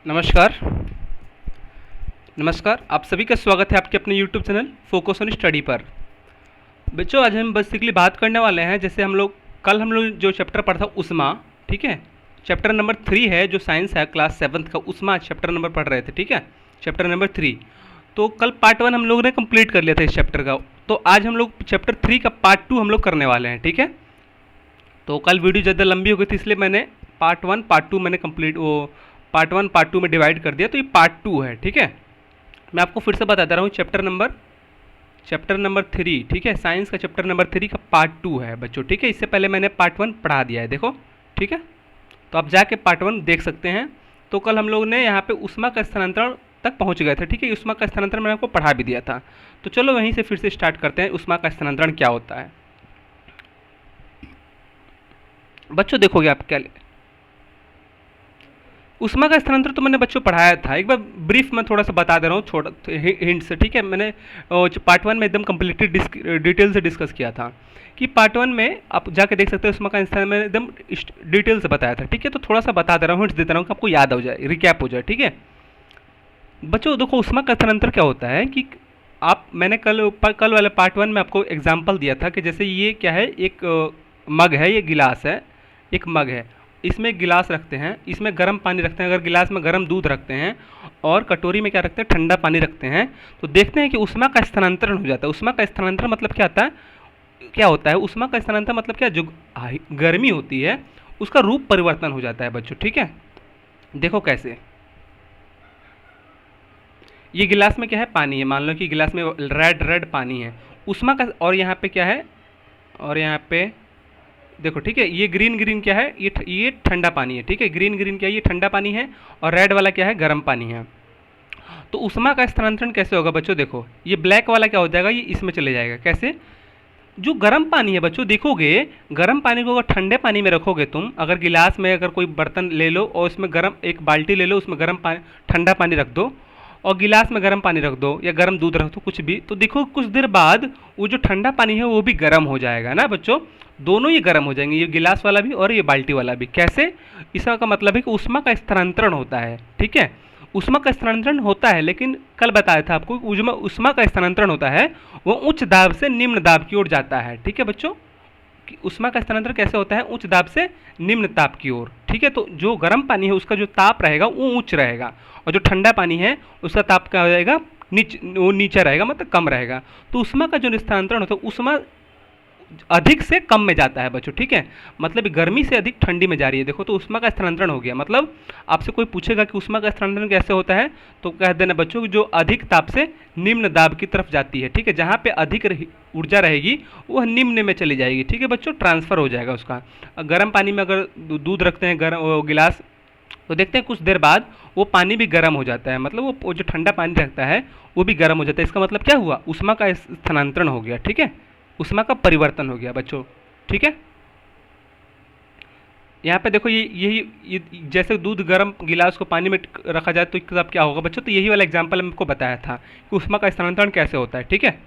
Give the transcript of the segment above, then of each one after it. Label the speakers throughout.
Speaker 1: नमस्कार। नमस्कार, आप सभी का स्वागत है आपके अपने YouTube channel focus on study पर। बच्चों, आज हम बेसिकली बात करने वाले हैं, जैसे हम लोग जो चैप्टर पढ़ा था उष्मा, ठीक है। चैप्टर नंबर 3 है जो साइंस है क्लास 7th का, उष्मा चैप्टर नंबर पढ़ रहे थे, ठीक है। Chapter number 3। तो कल पार्ट 1 हम लोगों ने कंप्लीट कर लिया था इस चैप्टर का। तो आज हम लोग चैप्टर 3 का पार्ट 2 हम लोग करने वाले हैं, ठीक है। तो कल वीडियो ज़्यादा लंबी हो गई थी, इसलिए मैंने पार्ट 1 पार्ट 2 मैंने कंप्लीट वो पार्ट 1 पार्ट 2 में डिवाइड कर दिया। तो ये पार्ट 2 है, ठीक है। मैं आपको फिर से बता दे रहा हूँ, चैप्टर नंबर 3, ठीक है। साइंस का चैप्टर नंबर 3 का पार्ट 2 है बच्चों, ठीक है। इससे पहले मैंने पार्ट 1 पढ़ा दिया है, देखो, ठीक है। तो आप जाके पार्ट 1 देख सकते हैं। तो कल हम लोग ने यहाँ पे ऊष्मा का स्थानांतरण तक पहुँच गए थे, ठीक है। ऊष्मा का स्थानांतरण मैंने आपको पढ़ा भी दिया था। तो चलो वहीं से फिर से स्टार्ट करते हैं, ऊष्मा का स्थानांतरण क्या होता है। बच्चों देखोगे आप क्या, ऊष्मा का स्थानांतरण तो मैंने बच्चों पढ़ाया था, एक बार ब्रीफ में थोड़ा सा बता दे रहा हूँ, छोटा हिंट से, ठीक है। मैंने पार्ट 1 में एकदम कम्प्लीटली डिटेल से डिस्कस किया था कि पार्ट 1 में आप जाके देख सकते हो, ऊष्मा का स्थान मैंने एकदम डिटेल से बताया था, ठीक है। तो थोड़ा सा बता दे रहा हूँ, हिंट्स देता रहा हूँ कि आपको याद हो जाए, रिकैप हो जाए, ठीक है। बच्चों देखो, ऊष्मा का स्थानांतरण क्या होता है कि मैंने कल वाले पार्ट 1 में आपको एग्जाम्पल दिया था कि जैसे ये क्या है, एक मग है, ये गिलास है, एक मग है, इसमें गिलास रखते हैं, इसमें गर्म पानी रखते हैं, अगर गिलास में गर्म दूध रखते हैं और कटोरी में क्या रखते हैं, ठंडा पानी रखते हैं, तो देखते हैं कि ऊष्मा का स्थानांतरण हो जाता है। ऊष्मा का स्थानांतरण मतलब क्या होता है ऊष्मा का स्थानांतरण मतलब क्या, जो गर्मी होती है उसका रूप परिवर्तन हो जाता है बच्चों, ठीक है। देखो कैसे, ये गिलास में क्या है, पानी है, मान लो कि गिलास में रेड पानी है, ऊष्मा का, और यहाँ पे क्या है, और यहाँ पे देखो, ठीक है, ये ग्रीन क्या है, ये ठंडा पानी है, ठीक है। ग्रीन क्या है, ये ठंडा पानी है, और रेड वाला क्या है, गर्म पानी है। तो ऊष्मा का स्थानांतरण कैसे होगा बच्चों, देखो ये ब्लैक वाला क्या हो जाएगा, ये इसमें चले जाएगा। कैसे, जो गर्म पानी है बच्चों, देखोगे गर्म पानी को अगर ठंडे पानी में रखोगे तुम, अगर गिलास में अगर कोई बर्तन ले लो और उसमें गर्म एक बाल्टी ले लो, उसमें गर्म पानी ठंडा पानी रख दो, और गिलास में गर्म पानी रख दो या गर्म दूध रख दो, कुछ भी, तो देखो कुछ देर बाद वो जो ठंडा पानी है वो भी गर्म हो जाएगा ना बच्चों, दोनों ही गर्म हो जाएंगे, ये गिलास वाला भी और ये बाल्टी वाला भी। कैसे, इसका मतलब है कि ऊष्मा का स्थानांतरण होता है, ठीक है। ऊष्मा का स्थानांतरण होता है, लेकिन कल बताया था आपको, ऊष्मा का स्थानांतरण होता है वो उच्च दाब से निम्न दाब की ओर जाता है, ठीक है बच्चों। कि ऊष्मा का स्थानांतरण कैसे होता है, उच्च दाब से निम्न ताप की ओर, ठीक है। तो जो गर्म पानी है उसका जो ताप रहेगा वो उच्च रहेगा, और जो ठंडा पानी है उसका ताप क्या हो जाएगा, वो नीचे रहेगा, मतलब कम रहेगा। तो ऊष्मा का जो स्थानांतरण होता है, ऊष्मा अधिक से कम में जाता है बच्चों, ठीक है। मतलब गर्मी से अधिक ठंडी में जा रही है, देखो, तो ऊष्मा का स्थानांतरण हो गया। मतलब आपसे कोई पूछेगा कि ऊष्मा का स्थानांतरण कैसे होता है, तो कह देना बच्चों कि जो अधिक ताप से निम्न दाब की तरफ जाती है, ठीक है। जहाँ पे अधिक ऊर्जा रहेगी वह निम्न में चली जाएगी, ठीक है बच्चों, ट्रांसफर हो जाएगा उसका। गर्म पानी में अगर दूध रखते हैं, गर्म गिलास, तो देखते हैं कुछ देर बाद वो पानी भी गर्म हो जाता है, मतलब वो जो ठंडा पानी रखता है वो भी गर्म हो जाता है। इसका मतलब क्या हुआ, ऊष्मा का स्थानांतरण हो गया, ठीक है, ऊष्मा का परिवर्तन हो गया बच्चों, ठीक है। यहाँ पे देखो, ये जैसे दूध गर्म गिलास को पानी में रखा जाए तो तब क्या होगा बच्चों, तो यही वाला एग्जांपल मैंने आपको बताया था कि ऊष्मा का स्थानांतरण कैसे होता है, ठीक है।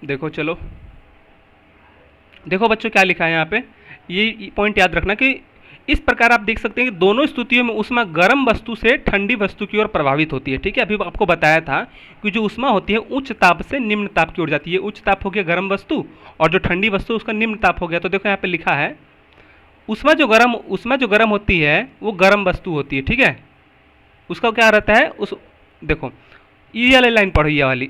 Speaker 1: देखो चलो, देखो बच्चों क्या लिखा है यहाँ पे, ये पॉइंट याद रखना कि इस प्रकार आप देख सकते हैं कि दोनों स्थितियों में ऊष्मा गर्म वस्तु से ठंडी वस्तु की ओर प्रभावित होती है, ठीक है। अभी आपको बताया था कि जो ऊष्मा होती है उच्च ताप से निम्न ताप की ओर जाती है, उच्च ताप हो गया गर्म वस्तु, और जो ठंडी वस्तु उसका निम्न ताप हो गया। तो देखो यहाँ पे लिखा है, ऊष्मा जो गर्म होती है वो गर्म वस्तु होती है, ठीक है। उसका क्या रहता है, उस देखो ये वाली लाइन पढ़ो, ये वाली,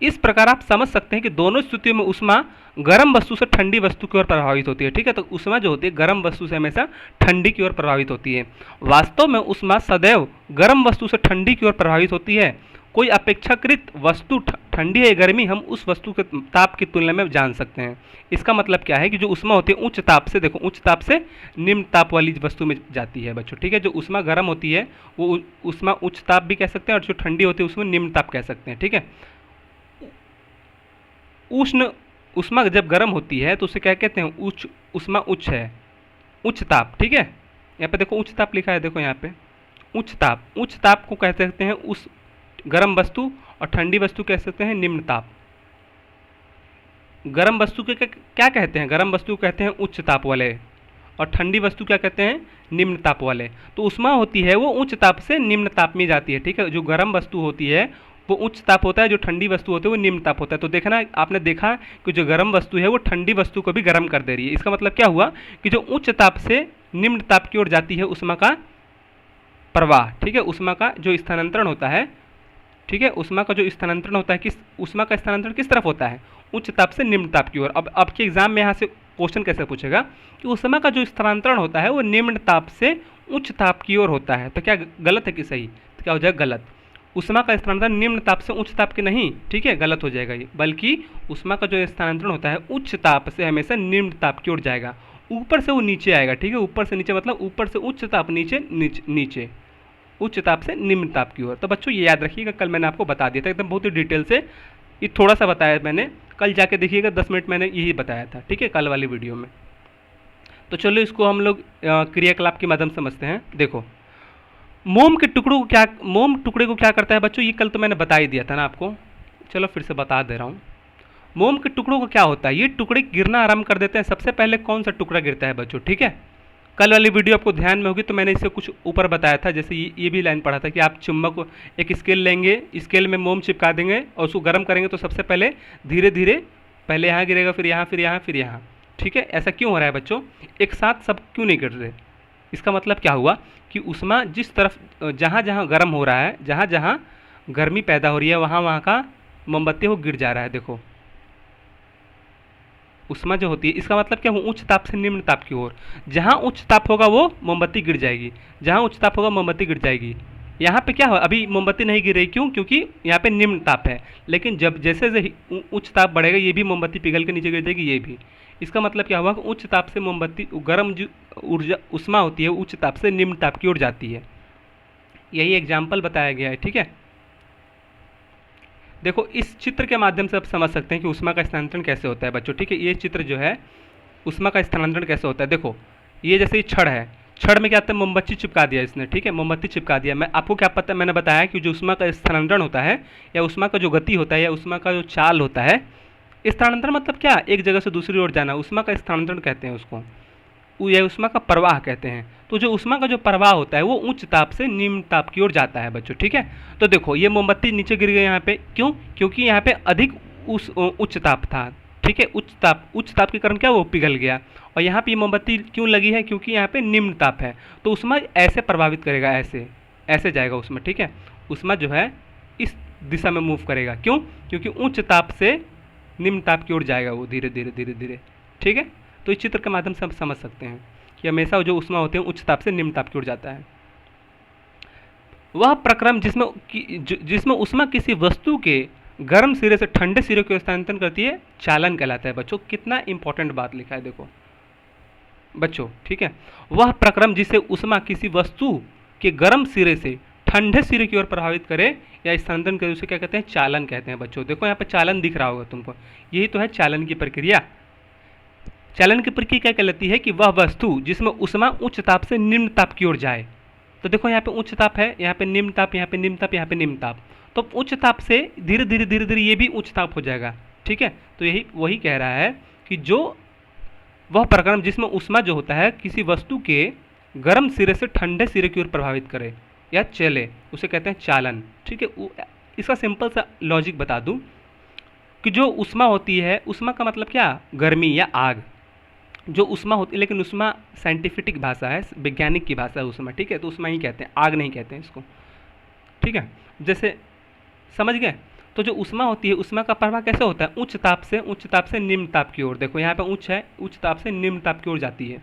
Speaker 1: इस प्रकार आप समझ सकते हैं कि दोनों स्थितियों में ऊष्मा गर्म वस्तु से ठंडी वस्तु की ओर प्रभावित होती है, ठीक है। तो ऊष्मा जो होती है गर्म वस्तु से हमेशा ठंडी की ओर प्रभावित होती है। वास्तव में ऊष्मा सदैव गर्म वस्तु से ठंडी की ओर प्रभावित होती है। कोई अपेक्षाकृत वस्तु ठंडी है गर्मी हम उस वस्तु के ताप की तुलना में जान सकते हैं। इसका मतलब क्या है कि जो ऊष्मा होती है उच्च ताप से, देखो उच्च ताप से निम्न ताप वाली वस्तु में जाती है बच्चों, ठीक है। जो ऊष्मा गर्म होती है वो ऊष्मा उच्च ताप भी कह सकते हैं, और जो ठंडी होती है उसमें निम्न ताप कह सकते हैं, ठीक है। उष्ण ऊष्मा जब गर्म होती है तो उसे क्या कहते हैं, उच्च ऊष्मा उच्च है, उच्च ताप, ठीक है। यहाँ पे देखो उच्च ताप लिखा है, देखो यहाँ पे उच्च ताप को कह सकते हैं उस गर्म वस्तु, और ठंडी वस्तु कह सकते हैं निम्न ताप। गर्म वस्तु के क्या कहते हैं, गर्म वस्तु कहते हैं उच्च ताप वाले, और ठंडी वस्तु क्या कहते हैं, निम्न ताप वाले। तो ऊष्मा होती है वो उच्च ताप से निम्न ताप में जाती है, ठीक है। जो गर्म वस्तु होती है वो उच्च ताप होता है, जो ठंडी वस्तु होती है वो निम्न ताप होता है। तो देखना, आपने देखा कि जो गर्म वस्तु है वो ठंडी वस्तु को भी गर्म कर दे रही है। इसका मतलब क्या हुआ कि जो उच्च ताप से निम्न ताप की ओर जाती है ऊष्मा का प्रवाह, ठीक है, ऊष्मा का जो स्थानांतरण होता है, ठीक है, ऊष्मा का जो स्थानांतरण होता है, किस ऊष्मा का स्थानांतरण किस तरफ होता है? उच्च ताप से निम्न ताप की ओर। अब आपके एग्जाम में यहाँ से क्वेश्चन कैसे पूछेगा कि ऊष्मा का जो स्थानांतरण होता है वो निम्न ताप से उच्च ताप की ओर होता है। तो क्या गलत है कि सही? तो क्या हो जाएगा? गलत। ऊष्मा का स्थानांतरण निम्न ताप से उच्च ताप के नहीं, ठीक है, गलत हो जाएगा ये। बल्कि ऊष्मा का जो स्थानांतरण होता है उच्च ताप से हमेशा निम्न ताप की ओर जाएगा, ऊपर से वो नीचे आएगा, ठीक है। ऊपर से नीचे मतलब ऊपर से उच्च ताप, नीचे नीचे उच्च ताप से निम्न ताप की ओर। तो बच्चों ये याद रखिएगा, कल मैंने आपको बता दिया था एकदम बहुत ही डिटेल से, ये थोड़ा सा बताया मैंने, कल जाके देखिएगा 10 मिनट मैंने यही बताया था, ठीक है, कल वाली वीडियो में। तो चलो इसको हम लोग क्रियाकलाप के माध्यम से समझते हैं। देखो, मोम टुकड़े को क्या करता है बच्चों? ये कल तो मैंने बता ही दिया था ना आपको, चलो फिर से बता दे रहा हूँ। मोम के टुकड़ों को क्या होता है? ये टुकड़े गिरना आरंभ कर देते हैं। सबसे पहले कौन सा टुकड़ा गिरता है बच्चों? ठीक है, कल वाली वीडियो आपको ध्यान में होगी तो मैंने इससे कुछ ऊपर बताया था। जैसे ये भी लाइन पढ़ा था कि आप चुम्बक को एक स्केल लेंगे, स्केल में मोम चिपका देंगे और उसको गर्म करेंगे तो सबसे पहले धीरे धीरे पहले यहाँ गिरेगा, फिर यहाँ, फिर यहाँ, फिर यहाँ, ठीक है। ऐसा क्यों हो रहा है बच्चों? एक साथ सब क्यों नहीं गिर रहे? इसका मतलब क्या हुआ कि ऊष्मा जिस तरफ जहाँ जहाँ गर्म हो रहा है, जहाँ जहाँ गर्मी पैदा हो रही है, वहाँ वहाँ का मोमबत्ती वो गिर जा रहा है। देखो, ऊष्मा जो होती है, इसका मतलब क्या हुआ? उच्च ताप से निम्न ताप की ओर। जहाँ उच्च ताप होगा वो मोमबत्ती गिर जाएगी, जहाँ उच्च ताप होगा मोमबत्ती गिर जाएगी। यहाँ पे क्या हो, अभी मोमबत्ती नहीं गिर रही, क्यों? क्योंकि यहाँ पे निम्न ताप है। लेकिन जब जैसे जैसे उच्च ताप बढ़ेगा ये भी मोमबत्ती पिघल के नीचे गिर जाएगी, ये भी। इसका मतलब क्या हुआ कि उच्च ताप से मोमबत्ती गर्म जो ऊर्जा ऊष्मा होती है उच्च ताप से निम्न ताप की ओर जाती है। यही एग्जाम्पल बताया गया है, ठीक है। देखो, इस चित्र के माध्यम से आप समझ सकते हैं कि ऊष्मा का स्थानांतरण कैसे होता है बच्चों, ठीक है। ये चित्र जो है ऊष्मा का स्थानांतरण कैसे होता है, देखो ये जैसे ये छड़ है, छड़ में क्या होता है? मोमबत्ती चिपका दिया इसने, ठीक है, मोमबत्ती चिपका दिया। मैं आपको क्या पता, मैंने बताया कि जो ऊष्मा का स्थानांतरण होता है या ऊष्मा का जो गति होता है या ऊष्मा का जो चाल होता है, स्थानांतरण मतलब क्या? एक जगह से दूसरी ओर जाना, ऊष्मा का स्थानांतरण कहते हैं उसको, या ऊष्मा का प्रवाह कहते हैं। तो जो ऊष्मा का जो प्रवाह होता है वो उच्च ताप से निम्न ताप की ओर जाता है बच्चों, ठीक है। तो देखो ये मोमबत्ती नीचे गिर गई यहाँ पे, क्यों? क्योंकि यहाँ पे अधिक उच्च ताप था, ठीक है। उच्च ताप के कारण क्या वो पिघल गया। और यहाँ पे ये मोमबत्ती क्यों लगी है? क्योंकि यहाँ पे निम्न ताप है। तो ऊष्मा ऐसे प्रभावित करेगा, ऐसे ऐसे जाएगा ऊष्मा, ठीक है। ऊष्मा जो है इस दिशा में मूव करेगा, क्यों? क्योंकि उच्च ताप से निम्न ताप की ओर जाएगा वो, धीरे धीरे धीरे धीरे, ठीक है। तो इस चित्र के माध्यम से हम समझ सकते हैं कि हमेशा जो ऊष्मा होते हैं उच्च ताप से निम्न ताप की ओर जाता है। वह प्रक्रम जिसमें ऊष्मा किसी वस्तु के गर्म सिरे से ठंडे सिरे की ओर स्थानांतरण करती है, चालन कहलाता है बच्चों। कितना इंपॉर्टेंट बात लिखा है देखो बच्चों, ठीक है। वह प्रक्रम जिसे ऊष्मा किसी वस्तु के गर्म सिरे से ठंडे सिरे की ओर प्रभावित करे या स्थानांतरण करे, उसे क्या कहते हैं? चालन कहते हैं बच्चों। देखो यहाँ पे चालन दिख रहा होगा तुमको, यही तो है चालन की प्रक्रिया। चालन की प्रक्रिया क्या कहलाती है कि वह वस्तु जिसमें ऊष्मा उच्च ताप से निम्न ताप की ओर जाए। तो देखो यहाँ पे उच्च ताप है, यहाँ पे निम्न ताप, यहाँ पे निम्न ताप, यहाँ पे निम्न ताप। तो उच्च ताप से धीरे धीरे धीरे धीरे ये भी उच्च ताप हो जाएगा, ठीक है। तो यही वही कह रहा है कि जो वह प्रक्रम जिसमें ऊष्मा जो होता है किसी वस्तु के गर्म सिरे से ठंडे सिरे की ओर प्रभावित करे या चले, उसे कहते हैं चालन, ठीक है। इसका सिंपल सा लॉजिक बता दूं कि जो ऊष्मा होती है, ऊष्मा का मतलब क्या? गर्मी या आग। जो ऊष्मा होती है, लेकिन ऊष्मा साइंटिफिक भाषा है, वैज्ञानिक की भाषा है ऊष्मा, ठीक है। तो ऊष्मा ही कहते हैं, आग नहीं कहते हैं इसको, ठीक है। जैसे समझ गए? तो जो ऊष्मा होती है, ऊष्मा का प्रवाह कैसे होता है? उच्च ताप से निम्न ताप की ओर। देखो यहाँ पे उच्च है, उच्च ताप से निम्न ताप की ओर जाती है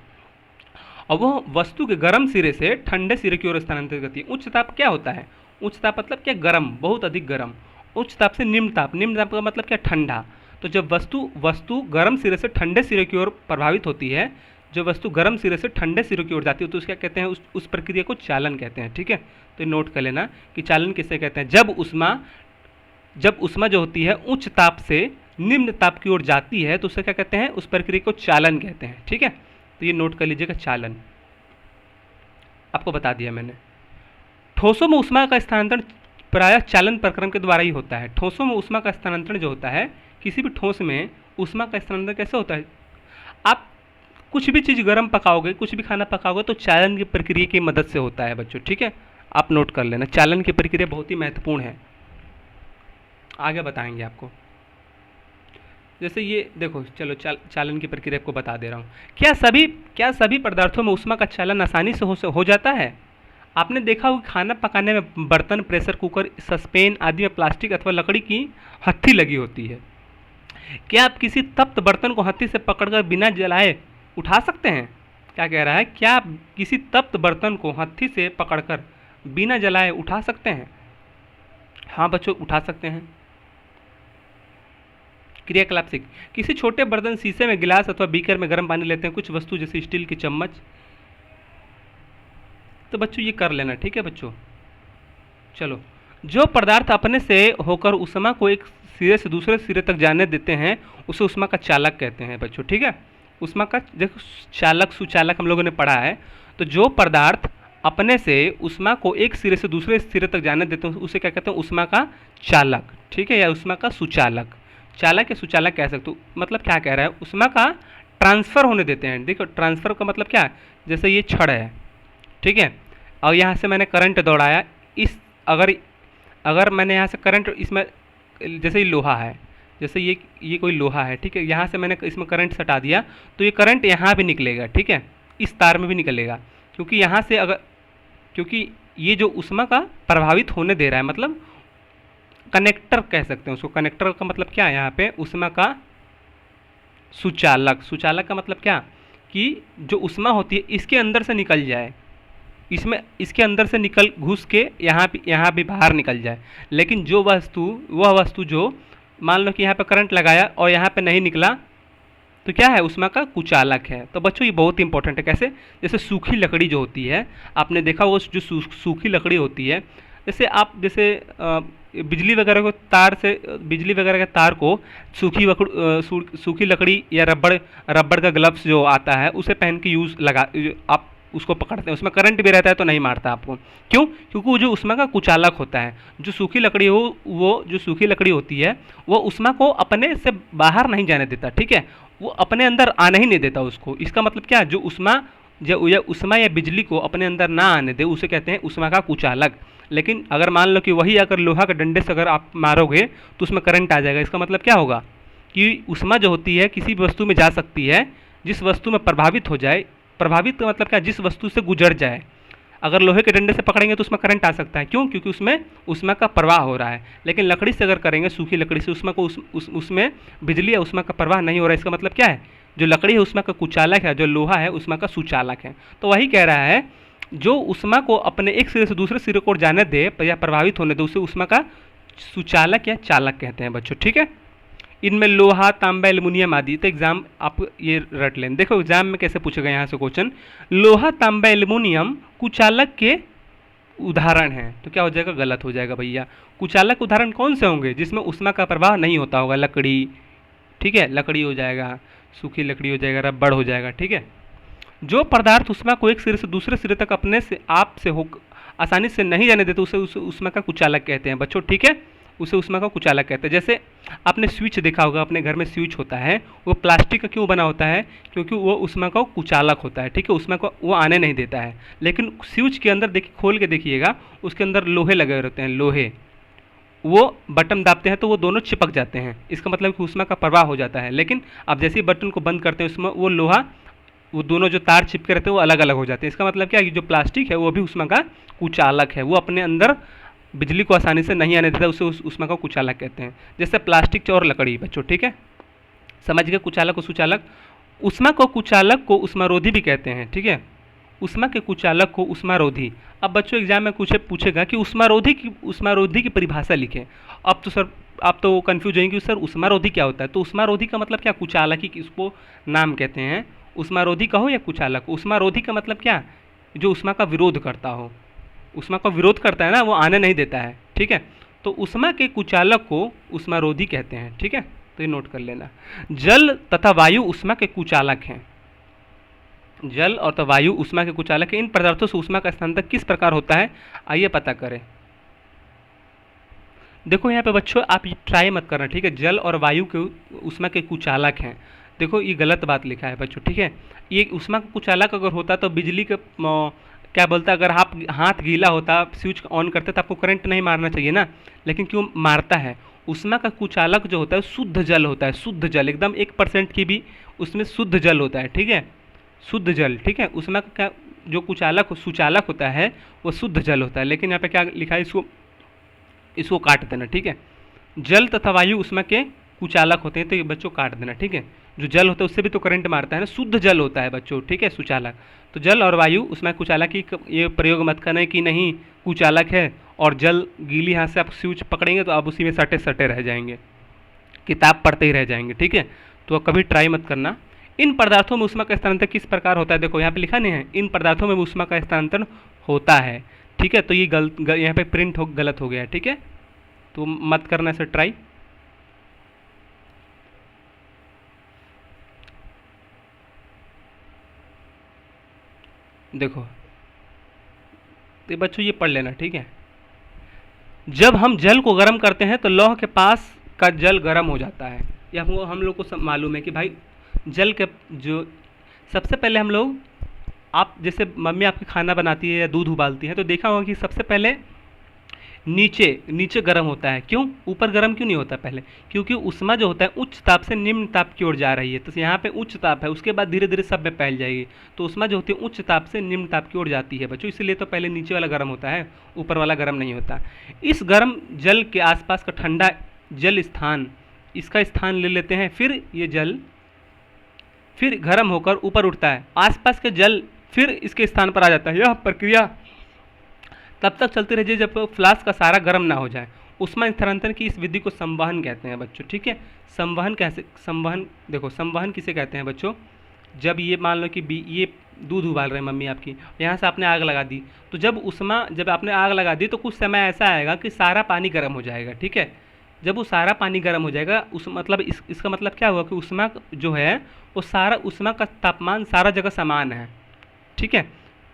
Speaker 1: और वह वस्तु के गर्म सिरे से ठंडे सिरे की ओर स्थानांतरित करती है। उच्च ताप क्या होता है? उच्च ताप मतलब क्या? गर्म, बहुत अधिक गर्म। उच्च ताप से निम्न ताप का मतलब क्या? ठंडा। तो जब वस्तु गर्म सिरे से ठंडे सिरे की ओर प्रभावित होती है, जो वस्तु गर्म सिरे से ठंडे सिरे की ओर जाती है, तो उसका कहते हैं, उस प्रक्रिया को चालन कहते हैं, ठीक है। तो नोट कर लेना कि चालन किसे कहते हैं? जब ऊष्मा जो होती है उच्च ताप से निम्न ताप की ओर जाती है, तो उसे क्या कहते हैं? उस प्रक्रिया को चालन कहते हैं, ठीक है। तो ये नोट कर लीजिएगा, चालन आपको बता दिया मैंने। ठोसों में ऊष्मा का स्थानांतरण प्रायः चालन प्रक्रम के द्वारा ही होता है। ठोसों में ऊष्मा का स्थानांतरण जो होता है, किसी भी ठोस में ऊष्मा का स्थानांतरण कैसे होता है? आप कुछ भी चीज़ गर्म पकाओगे, कुछ भी खाना पकाओगे तो चालन की प्रक्रिया की मदद से होता है बच्चों, ठीक है। आप नोट कर लेना, चालन की प्रक्रिया बहुत ही महत्वपूर्ण है, आगे बताएंगे आपको। जैसे ये देखो, चलो चालन की प्रक्रिया आपको बता दे रहा हूँ। क्या सभी पदार्थों में ऊष्मा का चालन आसानी से हो जाता है? आपने देखा होगा खाना पकाने में बर्तन, प्रेशर कुकर, सस्पेन आदि में प्लास्टिक अथवा लकड़ी की हत्थी लगी होती है। क्या आप किसी तप्त बर्तन को हत्थी से पकड़कर बिना जलाए उठा सकते हैं? क्या कह रहा है, क्या आप किसी तप्त बर्तन को हत्थी से पकड़कर बिना जलाए उठा सकते हैं? हाँ बच्चों, उठा सकते हैं। क्रियाकलाप सीख, किसी छोटे बर्तन, शीशे में गिलास अथवा बीकर में गर्म पानी लेते हैं, कुछ वस्तु जैसे स्टील की चम्मच। तो बच्चों ये कर लेना, ठीक है बच्चों। चलो, जो पदार्थ अपने से होकर ऊष्मा को एक सिरे से दूसरे सिरे तक जाने देते हैं उसे ऊष्मा का चालक कहते हैं बच्चों, ठीक है। ऊष्मा का देखो चालक सुचालक हम लोगों ने पढ़ा है। तो जो पदार्थ अपने से ऊष्मा को एक सिरे से दूसरे सिरे तक जाने देते हैं उसे क्या कहते हैं, ऊष्मा का चालक, ठीक है, या ऊष्मा का सुचालक। चालक या सुचालक कह सकते हो। मतलब क्या कह रहा है, ऊष्मा का ट्रांसफ़र होने देते हैं। देखो ट्रांसफ़र का मतलब क्या है, जैसे ये छड़ है, ठीक है, और यहाँ से मैंने करंट दौड़ाया, इस अगर मैंने यहाँ से करंट इसमें, जैसे ये लोहा है, जैसे ये कोई लोहा है, ठीक है, यहाँ से मैंने इसमें करंट सटा दिया तो ये करंट यहाँ भी निकलेगा, ठीक है, इस तार में भी निकलेगा, क्योंकि यहाँ से क्योंकि ये जो ऊष्मा का प्रभावित होने दे रहा है, मतलब कनेक्टर कह सकते हैं उसको। कनेक्टर का मतलब क्या है, यहाँ पे ऊष्मा का सुचालक। सुचालक का मतलब क्या, कि जो ऊष्मा होती है इसके अंदर से निकल जाए, इसके अंदर से निकल घुस के यहाँ भी बाहर निकल जाए। लेकिन वह वस्तु जो मान लो कि यहाँ पे करंट लगाया और यहाँ पे नहीं निकला तो क्या है, ऊष्मा का कुचालक है। तो बच्चों ये बहुत इंपॉर्टेंट है। कैसे, जैसे सूखी लकड़ी जो होती है, आपने देखा वो जो सूखी लकड़ी होती है, जैसे बिजली वगैरह के तार को सूखी लकड़ी या रबड़ का ग्लव्स जो आता है उसे पहन के आप उसको पकड़ते हैं, उसमें करंट भी रहता है तो नहीं मारता आपको। क्यों? क्योंकि वो जो ऊष्मा का कुचालक होता है, जो सूखी लकड़ी होती है वो ऊष्मा को अपने से बाहर नहीं जाने देता, ठीक है, वो अपने अंदर आने ही नहीं देता उसको। इसका मतलब क्या, जो ऊष्मा या बिजली को अपने अंदर ना आने दे उसे कहते हैं ऊष्मा का कुचालक। लेकिन अगर मान लो कि वही अगर लोहा का डंडे से अगर आप मारोगे तो उसमें करंट आ जाएगा। इसका मतलब क्या होगा कि ऊष्मा जो होती है किसी भी वस्तु में जा सकती है जिस वस्तु में प्रभावित हो जाए। प्रभावित का मतलब क्या, जिस वस्तु से गुजर जाए। अगर लोहे के डंडे से पकड़ेंगे तो उसमें करंट आ सकता है, क्यों? क्योंकि उसमें ऊष्मा का प्रवाह हो रहा है। लेकिन लकड़ी से अगर करेंगे, सूखी लकड़ी से, उसमें बिजली या ऊष्मा का प्रवाह नहीं हो रहा है। इसका मतलब क्या है, जो लकड़ी है ऊष्मा का कुचालक है, जो लोहा है ऊष्मा का सुचालक है। तो वही कह रहा है, जो ऊष्मा को अपने एक सिरे से दूसरे सिरे को जाने दे या प्रभावित होने दे उसे ऊष्मा का सुचालक या चालक कहते हैं बच्चों, ठीक है। इनमें लोहा, तांबा, एल्युमिनियम आदि। तो एग्जाम आप ये रट लें। देखो एग्जाम में कैसे पूछेगा यहाँ से क्वेश्चन, लोहा, तांबा, एल्युमिनियम कुचालक के उदाहरण हैं। तो क्या हो जाएगा, गलत हो जाएगा भैया। कुचालक उदाहरण कौन से होंगे, जिसमें ऊष्मा का प्रवाह नहीं होता होगा? लकड़ी, ठीक है, लकड़ी हो जाएगा, सूखी लकड़ी हो जाएगा, रबड़ हो जाएगा, ठीक है। जो पदार्थ ऊष्मा को एक सिरे से दूसरे सिरे तक अपने से आप से हो आसानी से नहीं जाने देते उसे ऊष्मा का कुचालक कहते हैं बच्चों, ठीक है, उसे ऊष्मा का कुचालक कहते हैं। जैसे आपने स्विच देखा होगा, अपने घर में स्विच होता है, वो प्लास्टिक का क्यों बना होता है? क्योंकि वो ऊष्मा का कुचालक होता है, ठीक है, ऊष्मा को वो आने नहीं देता है। लेकिन स्विच के अंदर देखिए, खोल के देखिएगा, उसके अंदर लोहे लगे रहते हैं, लोहे, वो बटन दाबते हैं तो वो दोनों चिपक जाते हैं। इसका मतलब कि ऊष्मा का प्रवाह हो जाता है। लेकिन आप जैसे ही बटन को बंद करते हैं उसमें वो लोहा, वो दोनों जो तार चिपके रहते हैं वो अलग अलग हो जाते हैं। इसका मतलब क्या है कि जो प्लास्टिक है वो भी ऊष्मा का कुचालक है, वो अपने अंदर बिजली को आसानी से नहीं आने देता, उसे ऊष्मा का कुचालक कहते हैं। जैसे प्लास्टिक और लकड़ी बच्चों, ठीक है, समझ गए कुचालक और सुचालक। ऊष्मा को कुचालक को ऊष्मारोधी भी कहते हैं, ठीक है, ऊष्मा के कुचालक को ऊष्मारोधी। अब बच्चों एग्जाम में कुछ पूछेगा कि ऊष्मारोधी की परिभाषा लिखें। अब तो सर आप तो कन्फ्यूज होंगे कि सर ऊष्मारोधी क्या होता है। तो ऊष्मारोधी का मतलब क्या, कुचालक ही इसको नाम कहते हैं। ऊष्मारोधी कहो या कुचालक, ऊष्मारोधी का मतलब क्या, जो ऊष्मा का विरोध करता हो, ऊष्मा का विरोध करता है ना, वो आने नहीं देता है, ठीक है। तो ऊष्मा के कुचालक को ऊष्मारोधी कहते हैं, ठीक है, तो ये नोट कर लेना। जल तथा वायु ऊष्मा के कुचालक हैं। जल और तो वायु ऊष्मा के कुचालक हैं। इन पदार्थों से ऊष्मा का स्थानांतरण किस प्रकार होता है, आइए पता करें। देखो यहाँ पे बच्चों आप ये ट्राई मत करना, ठीक है। जल और वायु के ऊष्मा के कुचालक हैं। देखो ये गलत बात लिखा है बच्चों, ठीक है। ये ऊष्मा का कुचालक अगर होता तो बिजली का क्या बोलता, अगर आप हाथ गीला होता स्विच ऑन करते तो आपको करंट नहीं मारना चाहिए ना, लेकिन क्यों मारता है। ऊष्मा का कुचालक जो होता है शुद्ध जल होता है, शुद्ध जल एकदम 1% की भी उसमें शुद्ध जल होता है, ठीक है, शुद्ध जल, ठीक है। ऊष्मा का क्या जो कुचालक सुचालक होता है वो शुद्ध जल होता है, लेकिन यहाँ पे क्या लिखा है, इसको इसको काट देना, ठीक है। जल तथा वायु ऊष्मा के कुचालक होते हैं, तो ये बच्चों काट देना, ठीक है। जो जल होता है उससे भी तो करंट मारता है ना, शुद्ध जल होता है बच्चों, ठीक है, सुचालक। तो जल और वायु उसमें कुचालक की ये प्रयोग मत करना है कि नहीं कुचालक है और जल गीली हाथ से आप स्विच पकड़ेंगे तो आप उसी में सटे सटे रह जाएंगे, किताब पढ़ते ही रह जाएंगे, ठीक है। तो कभी ट्राई मत करना। इन पदार्थों में ऊष्मा का स्थानांतरण किस प्रकार होता है, देखो यहाँ पे लिखा नहीं है, इन पदार्थों में ऊष्मा का स्थानांतरण होता है, ठीक है। तो ये यहाँ पे प्रिंट गलत हो गया है, ठीक है, तो मत करना इसे ट्राई। देखो तो बच्चों ये पढ़ लेना, ठीक है। जब हम जल को गर्म करते हैं तो लौह के पास का जल गर्म हो जाता है। यह हम लोग को सब मालूम है कि भाई जल के जो सबसे पहले हम लोग, आप जैसे मम्मी आपकी खाना बनाती है या दूध उबालती है तो देखा होगा कि सबसे पहले नीचे नीचे गर्म होता है, क्यों ऊपर गर्म क्यों नहीं होता पहले, क्योंकि ऊष्मा जो होता है उच्च ताप से निम्न ताप की ओर जा रही है। तो यहाँ पे उच्च ताप है, उसके बाद धीरे धीरे सब में फैल जाएगी। तो ऊष्मा जो होती है उच्च ताप से निम्न ताप की ओर जाती है बच्चों, इसलिए तो पहले नीचे वाला गर्म होता है, ऊपर वाला गर्म नहीं होता। इस गर्म जल के आसपास का ठंडा जल स्थान, इसका स्थान ले लेते हैं, फिर ये जल फिर गर्म होकर ऊपर उठता है, आसपास के जल फिर इसके स्थान पर आ जाता है। यह प्रक्रिया तब तक चलती रही जब फ्लास्क का सारा गर्म ना हो जाए। ऊष्मा स्थानांतरण की इस विधि को संवहन कहते हैं बच्चों, ठीक है। संवहन कैसे, संवहन देखो संवहन किसे कहते हैं बच्चों, जब ये मान लो कि ये दूध उबाल रहे हैं मम्मी आपकी, यहाँ से आपने आग लगा दी, तो जब आपने आग लगा दी तो कुछ समय ऐसा आएगा कि सारा पानी गर्म हो जाएगा, ठीक है। जब वो सारा पानी गर्म हो जाएगा उस मतलब इसका मतलब क्या हुआ कि ऊष्मा जो है वो सारा ऊष्मा का तापमान सारा जगह समान है, ठीक है।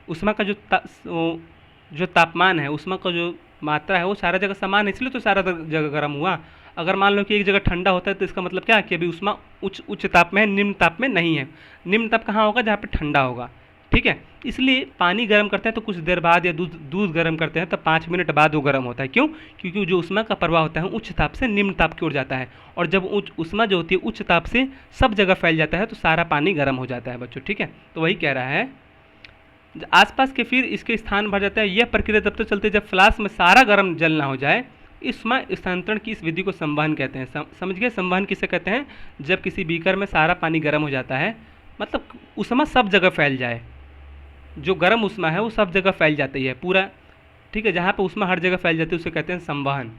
Speaker 1: ऊष्मा का जो तापमान है, ऊष्मा का जो मात्रा है वो सारा जगह समान है, इसलिए तो सारा जगह गर्म हुआ। अगर मान लो कि एक जगह ठंडा होता है तो इसका मतलब क्या है कि अभी ऊष्मा उच्च ताप में है, निम्न ताप में नहीं है। निम्न ताप कहाँ होगा, जहाँ पे ठंडा होगा, ठीक है। इसलिए पानी गर्म करते हैं तो कुछ देर बाद, या दूध गर्म करते हैं तो 5 मिनट बाद वो गर्म होता है, क्यों, क्योंकि जो ऊष्मा का प्रवाह होता है उच्च ताप से निम्न ताप की ओर जाता है, और जब ऊष्मा जो होती है उच्च ताप से सब जगह फैल जाता है तो सारा पानी गर्म हो जाता है बच्चों, ठीक है। तो वही कह रहा है आसपास के फिर इसके स्थान भर जाता है। यह प्रक्रिया तब तक चलती है जब फ्लास्क में सारा गर्म जल ना हो जाए। ऊष्मा स्थानांतरण की इस विधि को संवहन कहते हैं। समझ गए संवहन किसे कहते हैं, जब किसी बीकर में सारा पानी गर्म हो जाता है, मतलब ऊष्मा सब जगह फैल जाए, जो गर्म ऊष्मा है वो सब जगह फैल जाती है पूरा, ठीक है। जहाँ पे ऊष्मा हर जगह फैल जाती है उसे कहते हैं संवहन।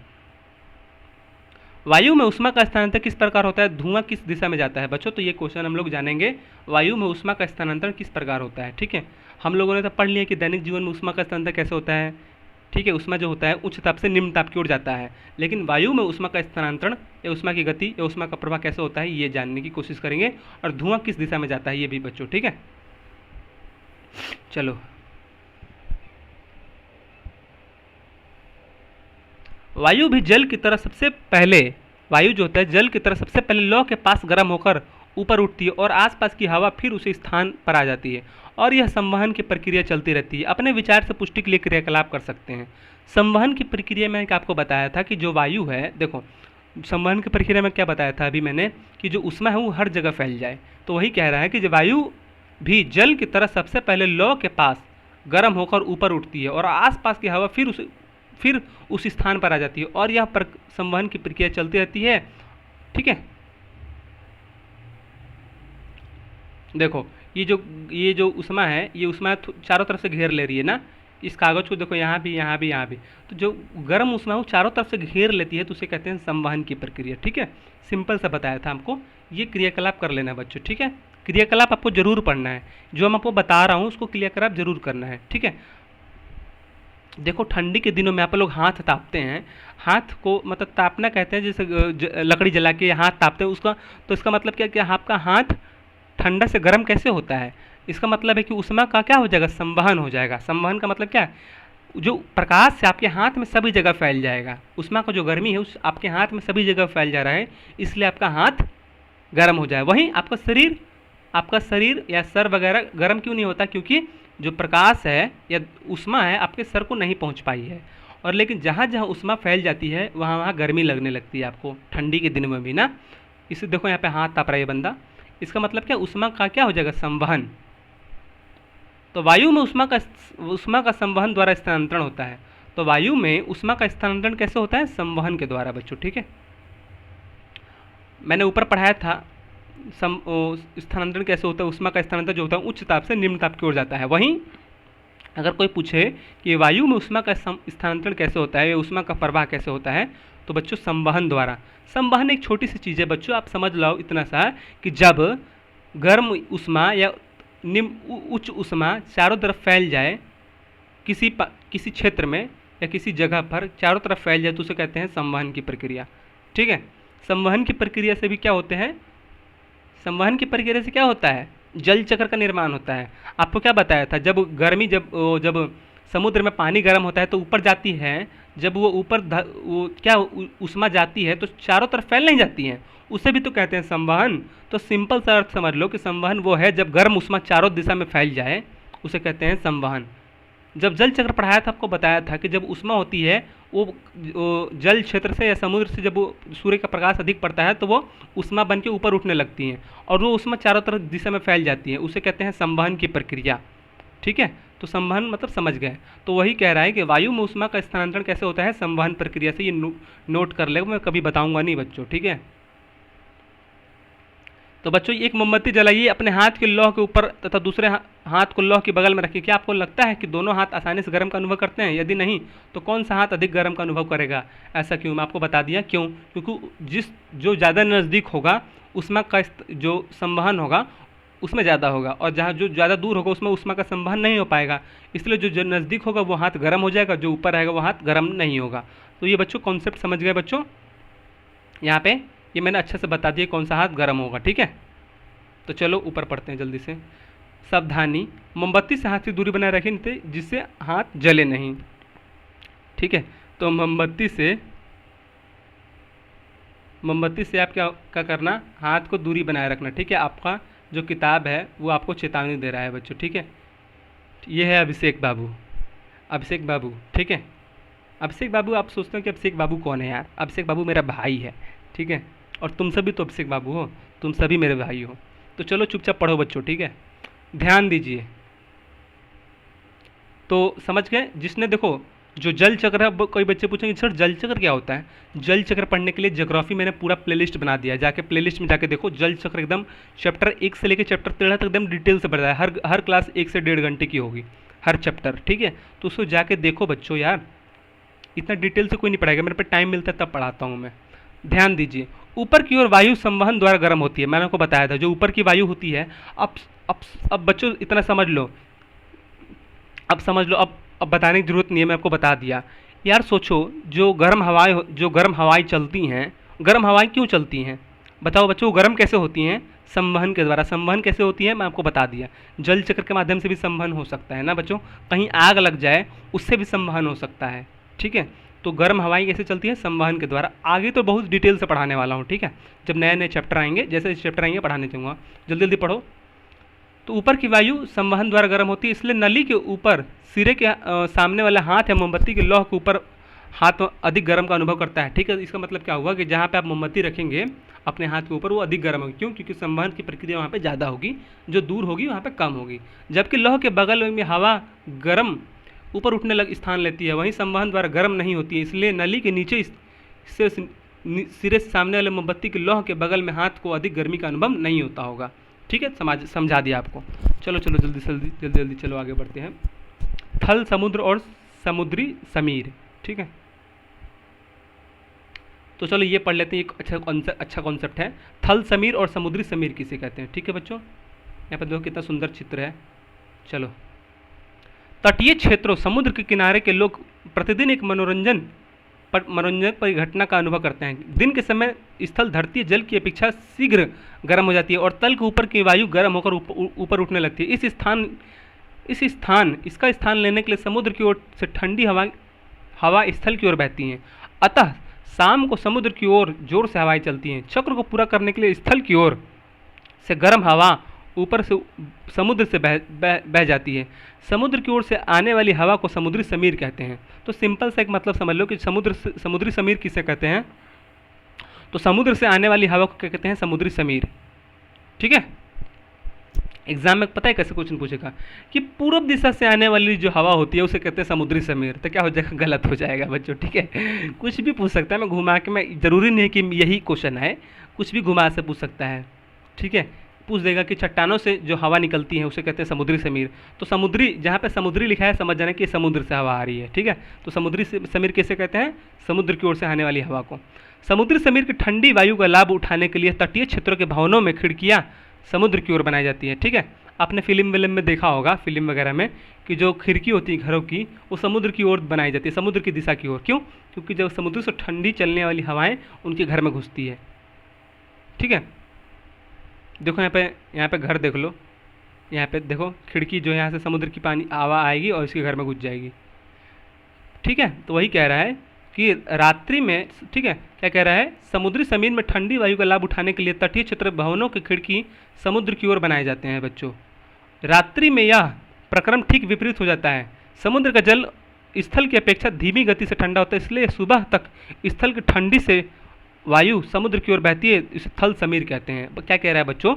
Speaker 1: वायु में ऊष्मा का स्थानांतरण किस प्रकार होता है, धुआं किस दिशा में जाता है बच्चों, तो ये क्वेश्चन हम लोग जानेंगे। वायु में ऊष्मा का स्थानांतरण किस प्रकार होता है, ठीक है। हम लोगों ने तो पढ़ लिया कि दैनिक जीवन में ऊष्मा का स्थानांतरण कैसे होता है, ठीक है। ऊष्मा जो होता है उच्च ताप से निम्न ताप की ओर जाता है, लेकिन वायु में ऊष्मा का स्थानांतरण या ऊष्मा की गति या ऊष्मा का प्रवाह कैसे होता है ये जानने की कोशिश करेंगे, और धुआं किस दिशा में जाता है ये भी बच्चों, ठीक है। चलो वायु भी जल की तरह सबसे पहले, वायु जो होता है जल की तरह सबसे पहले लौ के पास गर्म होकर ऊपर उठती है और आसपास की हवा फिर उसी स्थान पर आ जाती है, और यह संवहन की प्रक्रिया चलती रहती है। अपने विचार से पुष्टि के लिए क्रियाकलाप कर सकते हैं। संवहन की प्रक्रिया में आपको बताया था कि जो वायु है, देखो संवहन की प्रक्रिया में क्या बताया था अभी मैंने, कि जो ऊष्मा है वो हर जगह फैल जाए। तो वही कह रहा है कि जो वायु भी जल की तरह सबसे पहले लौ के पास गर्म होकर ऊपर उठती है और आसपास की हवा फिर उस स्थान पर आ जाती है, और यह संवहन की प्रक्रिया चलती रहती है, ठीक है। देखो ये जो ऊष्मा है, ये ऊष्मा चारों तरफ से घेर ले रही है ना, इस कागज को देखो यहाँ भी यहाँ भी यहाँ भी, तो जो गर्म ऊष्मा है वो चारों तरफ से घेर लेती है, तो उसे कहते हैं संवहन की प्रक्रिया, ठीक है। सिंपल सा बताया था हमको, ये क्रियाकलाप कर लेना बच्चों, ठीक है। क्रियाकलाप आपको जरूर पढ़ना है, जो हम आपको बता रहा हूँ उसको क्रियाकलाप जरूर करना है, ठीक है। देखो ठंडी के दिनों में आप लोग हाथ तापते हैं, हाथ को मतलब तापना कहते हैं, जैसे लकड़ी जला के हाथ तापते हैं उसका, तो इसका मतलब क्या कि आपका हाथ ठंडा से गर्म कैसे होता है, इसका मतलब है कि ऊष्मा का क्या हो जाएगा, संवहन हो जाएगा। संवहन का मतलब क्या है, जो प्रकाश से आपके हाथ में सभी जगह फैल जाएगा, ऊष्मा का जो गर्मी है उस आपके हाथ में सभी जगह फैल जा रहा है, इसलिए आपका हाथ गर्म हो जाए। वहीं आपका शरीर या सर वगैरह गर्म क्यों नहीं होता? क्योंकि जो प्रकाश है या ऊष्मा है आपके सर को नहीं पहुंच पाई है। और लेकिन जहाँ जहाँ ऊष्मा फैल जाती है वहाँ वहाँ गर्मी लगने लगती है आपको, ठंडी के दिन में भी ना। इसे देखो यहाँ पे हाथ ताप रहा है ये बंदा, इसका मतलब क्या, ऊष्मा का क्या हो जाएगा, संवहन। तो वायु में ऊष्मा का संवहन द्वारा स्थानांतरण होता है। तो वायु में ऊष्मा का स्थानांतरण कैसे होता है? संवहन के द्वारा बच्चों, ठीक है। मैंने ऊपर पढ़ाया था स्थानांतरण कैसे होता है, ऊष्मा का स्थानांतरण जो होता है उच्च ताप से निम्न ताप की ओर जाता है। वहीं अगर कोई पूछे कि वायु में ऊष्मा का स्थानांतरण कैसे होता है या ऊष्मा का प्रवाह कैसे होता है, तो बच्चों संवहन द्वारा। संवहन एक छोटी सी चीज़ है बच्चों, आप समझ लो इतना सा कि जब गर्म ऊष्मा या निम्न उच्च ऊष्मा चारों तरफ फैल जाए, किसी क्षेत्र में या किसी जगह पर चारों तरफ फैल जाए, तो उसे कहते हैं संवहन की प्रक्रिया, ठीक है। संवहन की प्रक्रिया से भी क्या होते हैं, संवहन की प्रक्रिया से क्या होता है, जल चक्र का निर्माण होता है। आपको क्या बताया था, जब समुद्र में पानी गर्म होता है तो ऊपर जाती है, जब वो ऊपर ऊष्मा जाती है तो चारों तरफ फैल नहीं जाती है, उसे भी तो कहते हैं संवहन। तो सिंपल सा अर्थ समझ लो कि संवहन वो है जब गर्म ऊष्मा चारों दिशा में फैल जाए, उसे कहते हैं संवहन। जब जल चक्र पढ़ाया था आपको बताया था कि जब ऊष्मा होती है वो जल क्षेत्र से या समुद्र से जब वो सूर्य का प्रकाश अधिक पड़ता है तो वो ऊष्मा बन के ऊपर उठने लगती हैं और वो ऊष्मा चारों तरफ दिशा में फैल जाती है, उसे कहते हैं संवहन की प्रक्रिया, ठीक है। तो संवहन मतलब समझ गए। तो वही कह रहा है कि वायु में ऊष्मा का स्थानांतरण कैसे होता है, संवहन प्रक्रिया से। ये नोट कर ले, मैं कभी बताऊंगा नहीं बच्चों, ठीक है। तो बच्चों एक मोमबत्ती जलाइए, अपने हाथ के लौह के ऊपर तथा दूसरे हाथ को लौह के बगल में रखिए। क्या आपको लगता है कि दोनों हाथ आसानी से गर्म का अनुभव करते हैं? यदि नहीं तो कौन सा हाथ अधिक गर्म का अनुभव करेगा? ऐसा क्यों? मैं आपको बता दिया क्यों। क्योंकि जो ज़्यादा नज़दीक होगा ऊष्मा का जो संवहन होगा उसमें ज़्यादा होगा, और जहाँ जो ज़्यादा दूर होगा उसमें ऊष्मा का संवहन नहीं हो पाएगा। इसलिए जो नज़दीक होगा वो हाथ गर्म हो जाएगा, जो ऊपर रहेगा वो हाथ गर्म नहीं होगा। तो ये बच्चों कॉन्सेप्ट समझ गए बच्चों? यहाँ पे ये मैंने अच्छे से बता दिया कौन सा हाथ गर्म होगा, ठीक है। तो चलो ऊपर पढ़ते हैं जल्दी से। सावधानी, मोमबत्ती से हाथ की दूरी बनाए रखें जिससे हाथ जले नहीं, ठीक है। तो मोमबत्ती से आप क्या करना, हाथ को दूरी बनाए रखना, ठीक है। आपका जो किताब है वो आपको चेतावनी दे रहा है बच्चों, ठीक है। ये है अभिषेक बाबू, ठीक है। अभिषेक बाबू, आप सोचते हो कि अभिषेक बाबू कौन है यार? अभिषेक बाबू मेरा भाई है, ठीक है। और तुम सभी तो अभिषेक बाबू हो, तुम सभी मेरे भाई हो। तो चलो चुपचाप पढ़ो बच्चों, ठीक है। ध्यान दीजिए। तो समझ गए? जिसने देखो जो जल चक्र है, कोई बच्चे पूछेंगे सर जल चक्र क्या होता है? जल चक्र पढ़ने के लिए ज्योग्राफी मैंने पूरा प्लेलिस्ट बना दिया है, जाके प्लेलिस्ट में जाके देखो। जल चक्र एकदम चैप्टर 1 से लेकर चैप्टर 13 तक एकदम डिटेल से पढ़ा है। हर क्लास 1 से 1.5 घंटे की होगी हर चैप्टर, ठीक है। तो उसको जाके देखो बच्चों यार, इतना डिटेल से कोई नहीं पढ़ाएगा, मेरे पे टाइम मिलता है तब पढ़ाता हूँ मैं। ध्यान दीजिए, ऊपर की ओर वायु संवहन द्वारा गर्म होती है। मैंने आपको बताया था जो ऊपर की वायु होती है। अब बच्चों इतना समझ लो, अब बताने की जरूरत नहीं है, मैं आपको बता दिया यार। सोचो जो गर्म हवाएं चलती हैं, गर्म हवाएं क्यों चलती हैं बताओ बच्चों? गर्म कैसे होती हैं? संवहन के द्वारा। संवहन कैसे होती है मैं आपको बता दिया। जल चक्र के माध्यम से भी संवहन हो सकता है ना बच्चों, कहीं आग लग जाए उससे भी संवहन हो सकता है, ठीक है। तो गर्म हवाएं कैसे चलती है? संवहन के द्वारा। आगे तो बहुत डिटेल से पढ़ाने वाला हूँ, ठीक है। जब नए नए चैप्टर आएंगे, जैसे इस चैप्टर आएंगे पढ़ाने चाहूँगा, जल्दी जल्दी पढ़ो। तो ऊपर की वायु संवहन द्वारा गर्म होती है, इसलिए नली के ऊपर सिरे के सामने वाला हाथ या मोमबत्ती के लौह के ऊपर हाथ अधिक गर्म का अनुभव करता है, ठीक है। इसका मतलब क्या हुआ कि जहाँ पे आप मोमबत्ती रखेंगे अपने हाथ के ऊपर वो अधिक गर्म होगी। क्यों? क्योंकि संवहन की प्रक्रिया वहाँ पे ज़्यादा होगी, जो दूर होगी वहाँ पे कम होगी। जबकि लौह के बगल में हवा गर्म ऊपर उठने स्थान लेती है, वहीं संवहन द्वारा गर्म नहीं होती है। इसलिए नली के नीचे सिरे से सामने वाले मोमबत्ती के लौह के बगल में हाथ को अधिक गर्मी का अनुभव नहीं होता होगा, ठीक है। समझा दिया आपको। चलो जल्दी चलो आगे बढ़ते हैं। थल, समुद्र और समुद्री समीर, ठीक है। तो चलो ये पढ़ लेते हैं, एक अच्छा कॉन्सेप्ट है। थल समीर और समुद्री समीर किसे कहते हैं, ठीक है बच्चों। यहाँ पर देखो कितना सुंदर चित्र है। चलो, तटीय क्षेत्रों, समुद्र के किनारे के लोग प्रतिदिन एक मनोरंजक परिघटना का अनुभव करते हैं। दिन के समय स्थल धरती जल की अपेक्षा शीघ्र गर्म हो जाती है और तल के ऊपर की वायु गर्म होकर ऊपर उठने लगती है। इसका स्थान लेने के लिए समुद्र की ओर से ठंडी हवा स्थल की ओर बहती हैं। अतः शाम को समुद्र की ओर जोर से हवाएं चलती हैं। चक्र को पूरा करने के लिए स्थल की ओर से गर्म हवा ऊपर से समुद्र से बह जाती है। समुद्र की ओर से आने वाली हवा को समुद्री समीर कहते हैं। तो सिंपल सा एक मतलब समझ लो कि समुद्री समीर किसे कहते हैं, तो समुद्र से आने वाली हवा को क्या कहते हैं, समुद्री समीर। ठीक है, एग्जाम में पता है कैसे क्वेश्चन पूछेगा कि पूर्व दिशा से आने वाली जो हवा होती है उसे कहते हैं समुद्री समीर, तो क्या हो जाएगा, गलत हो जाएगा बच्चों। ठीक है, कुछ भी पूछ सकता है, मैं घुमा के, मैं ज़रूरी नहीं कि यही क्वेश्चन है, कुछ भी घुमा से पूछ सकता है। ठीक है, पूछ देगा कि चट्टानों से जो हवा निकलती है उसे कहते हैं समुद्री समीर। तो समुद्री, जहाँ पे समुद्री लिखा है समझ जाना कि समुद्र से हवा आ रही है। ठीक है, तो समुद्री समीर कैसे कहते हैं, समुद्र की ओर से आने वाली हवा को। समुद्री समीर की ठंडी वायु का लाभ उठाने के लिए तटीय क्षेत्रों के भवनों में खिड़कियाँ समुद्र की ओर बनाई जाती है। ठीक है, आपने फिल्म में देखा होगा, फिल्म वगैरह में, कि जो खिड़की होती है घरों की वो समुद्र की ओर बनाई जाती है, समुद्र की दिशा की ओर। क्यों? क्योंकि जब समुद्र से ठंडी चलने वाली हवाएं उनके घर में घुसती है। ठीक है, देखो यहाँ पे घर देख लो, यहाँ पे देखो खिड़की जो है, यहाँ से समुद्र की पानी हवा आएगी और इसके घर में घुस जाएगी। ठीक है, तो वही कह रहा है कि रात्रि में, ठीक है, क्या कह रहा है, समुद्री जमीन में ठंडी वायु का लाभ उठाने के लिए तटीय क्षेत्र भवनों की खिड़की समुद्र की ओर बनाए जाते हैं बच्चों। रात्रि में यह प्रक्रम ठीक विपरीत हो जाता है। समुद्र का जल स्थल की अपेक्षा धीमी गति से ठंडा होता है, इसलिए सुबह तक स्थल की ठंडी से वायु समुद्र की ओर बहती है, इसे थल समीर कहते हैं। क्या कह रहा है बच्चों,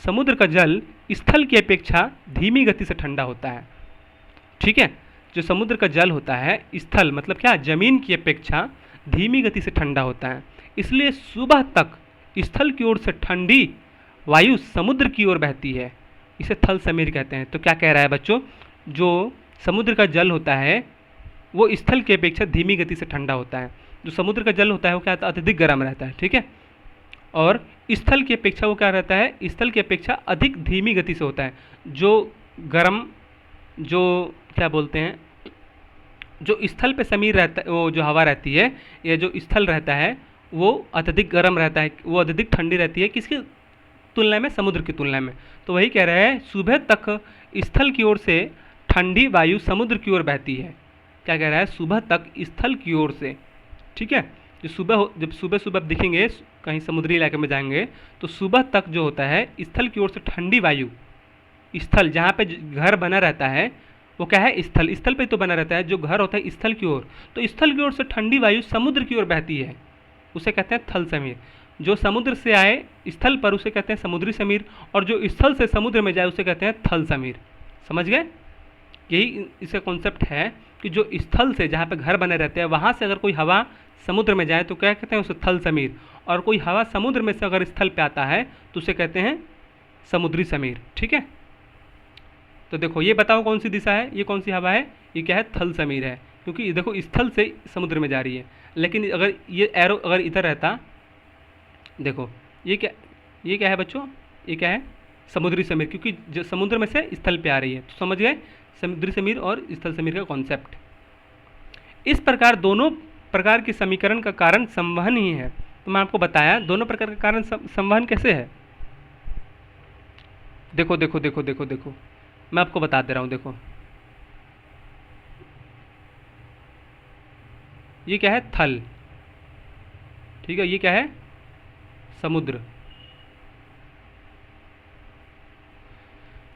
Speaker 1: समुद्र का जल स्थल की अपेक्षा धीमी गति से ठंडा होता है। ठीक है, जो समुद्र का जल होता है, स्थल मतलब क्या, जमीन की अपेक्षा धीमी गति से ठंडा होता है, इसलिए सुबह तक स्थल की ओर से ठंडी वायु समुद्र की ओर बहती है, इसे थल समीर कहते हैं। तो क्या कह रहा है बच्चों, जो समुद्र का जल होता है वो स्थल की अपेक्षा धीमी गति से ठंडा होता है। जो समुद्र का जल होता है वो क्या होता है, अत्यधिक गर्म रहता है। ठीक है, और स्थल की अपेक्षा वो क्या रहता है, स्थल की अपेक्षा अधिक धीमी गति से होता है। जो गर्म, जो क्या बोलते हैं, जो स्थल पे समीर रहता है, वो जो हवा रहती है या जो स्थल रहता है वो अत्यधिक गर्म रहता है, वो अत्यधिक ठंडी रहती है, किसकी तुलना में, समुद्र की तुलना में। तो वही कह रहा है, सुबह तक स्थल की ओर से ठंडी वायु समुद्र की ओर बहती है। क्या कह रहा है, सुबह तक स्थल की ओर से। ठीक है, जब सुबह सुबह दिखेंगे कहीं समुद्री इलाके में जाएंगे तो सुबह तक जो होता है स्थल की ओर से ठंडी वायु, स्थल जहाँ पे घर बना रहता है वो क्या है, स्थल, स्थल पे तो बना रहता है, जो घर होता है स्थल की ओर, तो स्थल की ओर से ठंडी वायु समुद्र की ओर बहती है, उसे कहते हैं थल समीर। जो समुद्र से आए स्थल पर उसे कहते हैं समुद्री समीर, और जो स्थल से समुद्र में जाए उसे कहते हैं थल समीर। समझ गए? यही इसका कॉन्सेप्ट है कि जो स्थल से, जहाँ पे घर बने रहते हैं, वहाँ से अगर कोई हवा समुद्र में जाए तो क्या कहते हैं, उसे थल समीर, और कोई हवा समुद्र में से अगर स्थल पे आता है तो उसे कहते हैं समुद्री समीर। ठीक है, तो देखो ये बताओ कौन सी दिशा है, ये कौन सी हवा है, ये क्या है, थल समीर है, क्योंकि देखो स्थल से समुद्र में जा रही है। लेकिन अगर ये एरो अगर इधर रहता, देखो ये क्या है बच्चों, ये क्या है, समुद्री समीर, क्योंकि जो समुद्र में से स्थल पे आ रही है। तो समझ गए समुद्री समीर और स्थल समीर का कॉन्सेप्ट। इस प्रकार दोनों प्रकार के समीकरण का कारण संवहन ही है। तो मैं आपको बताया दोनों प्रकार का कारण संवहन कैसे है। देखो देखो देखो देखो देखो मैं आपको बता दे रहा हूँ। देखो ये क्या है, थल, ठीक है, ये क्या है, समुद्र।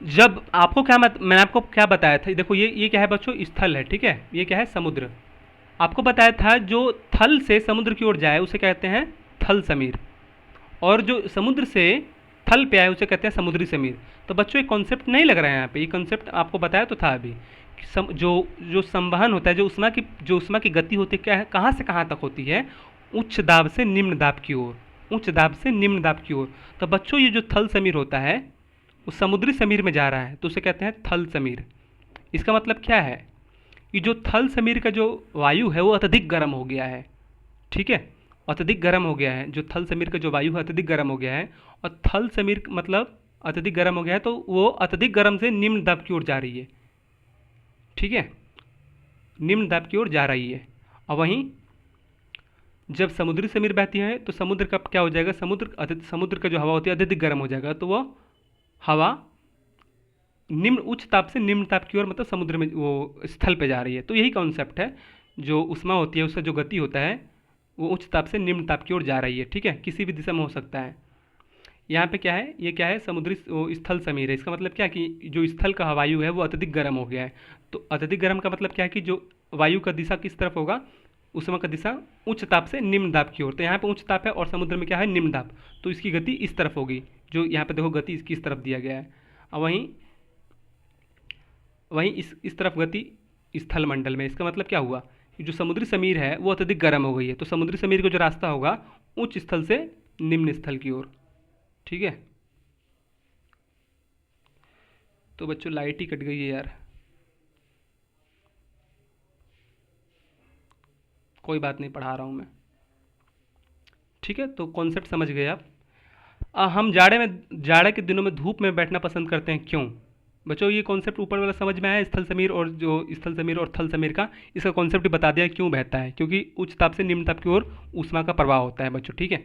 Speaker 1: जब आपको क्या मैंने आपको क्या बताया था, देखो ये क्या है बच्चों, स्थल है, ठीक है, ये क्या है, समुद्र। आपको बताया था जो थल से समुद्र की ओर जाए उसे कहते हैं थल समीर, और जो समुद्र से थल पे आए उसे कहते हैं समुद्री समीर। तो बच्चों एक कॉन्सेप्ट नहीं लग रहा है यहाँ पे, ये कॉन्सेप्ट आपको बताया तो था अभी। जो संवहन होता है, जो उष्मा की गति होती है, क्या है, कहाँ से कहाँ तक होती है, उच्च दाब से निम्न दाब की ओर, उच्च दाब से निम्न दाब की ओर। तो बच्चों ये जो थल समीर होता है वो समुद्री समीर में जा रहा है तो उसे कहते हैं थल समीर। इसका मतलब क्या है कि जो थल समीर का जो वायु है वो अत्यधिक गर्म हो गया है, ठीक है, अत्यधिक गर्म हो गया है। जो थल समीर का जो वायु है अत्यधिक गर्म हो गया है, और थल समीर मतलब अत्यधिक गर्म हो गया है, तो वो अत्यधिक गर्म से निम्न दाब की ओर जा रही है, ठीक है, निम्न दाब की ओर जा रही है। और वहीं जब समुद्री समीर बहती है तो समुद्र का क्या हो जाएगा, समुद्र का जो हवा होती है अत्यधिक गर्म हो जाएगा, तो वो हवा निम्न उच्च ताप से निम्न ताप की ओर, मतलब समुद्र में वो स्थल पे जा रही है। तो यही कॉन्सेप्ट है, जो उष्मा होती है उसका जो गति होता है वो उच्च ताप से निम्न ताप की ओर जा रही है, ठीक है, किसी भी दिशा में हो सकता है। यहाँ पे क्या है, ये क्या है, समुद्री स्थल समीर है। इसका मतलब क्या है कि जो स्थल का वायु है वो अत्यधिक गर्म हो गया है। तो अत्यधिक गर्म का मतलब क्या है कि जो वायु का दिशा किस तरफ होगा, उष्मा का दिशा उच्च ताप से निम्न दाब की ओर। तो यहाँ पे उच्च ताप है और समुद्र में क्या है, निम्न दाब, तो इसकी गति इस तरफ होगी। जो यहाँ पे देखो गति इसकी इस तरफ दिया गया है। और वहीं वहीं इस तरफ गति स्थल मंडल में। इसका मतलब क्या हुआ कि जो समुद्री समीर है वो अत्यधिक गर्म हो गई है। तो समुद्री समीर का जो रास्ता होगा उच्च स्थल से निम्न स्थल की ओर, ठीक है। तो बच्चों लाइट ही कट गई है यार, कोई बात नहीं, पढ़ा रहा हूँ मैं, ठीक है। तो कॉन्सेप्ट समझ गए आप। हम जाड़े के दिनों में धूप में बैठना पसंद करते हैं, क्यों? बच्चों ये कॉन्सेप्ट ऊपर वाला समझ में आया, स्थल समीर और जो स्थल समीर और थल समीर का, इसका कॉन्सेप्ट बता दिया क्यों बहता है, क्योंकि उच्च ताप से निम्न ताप की ओर ऊष्मा का प्रवाह होता है बच्चों, ठीक है।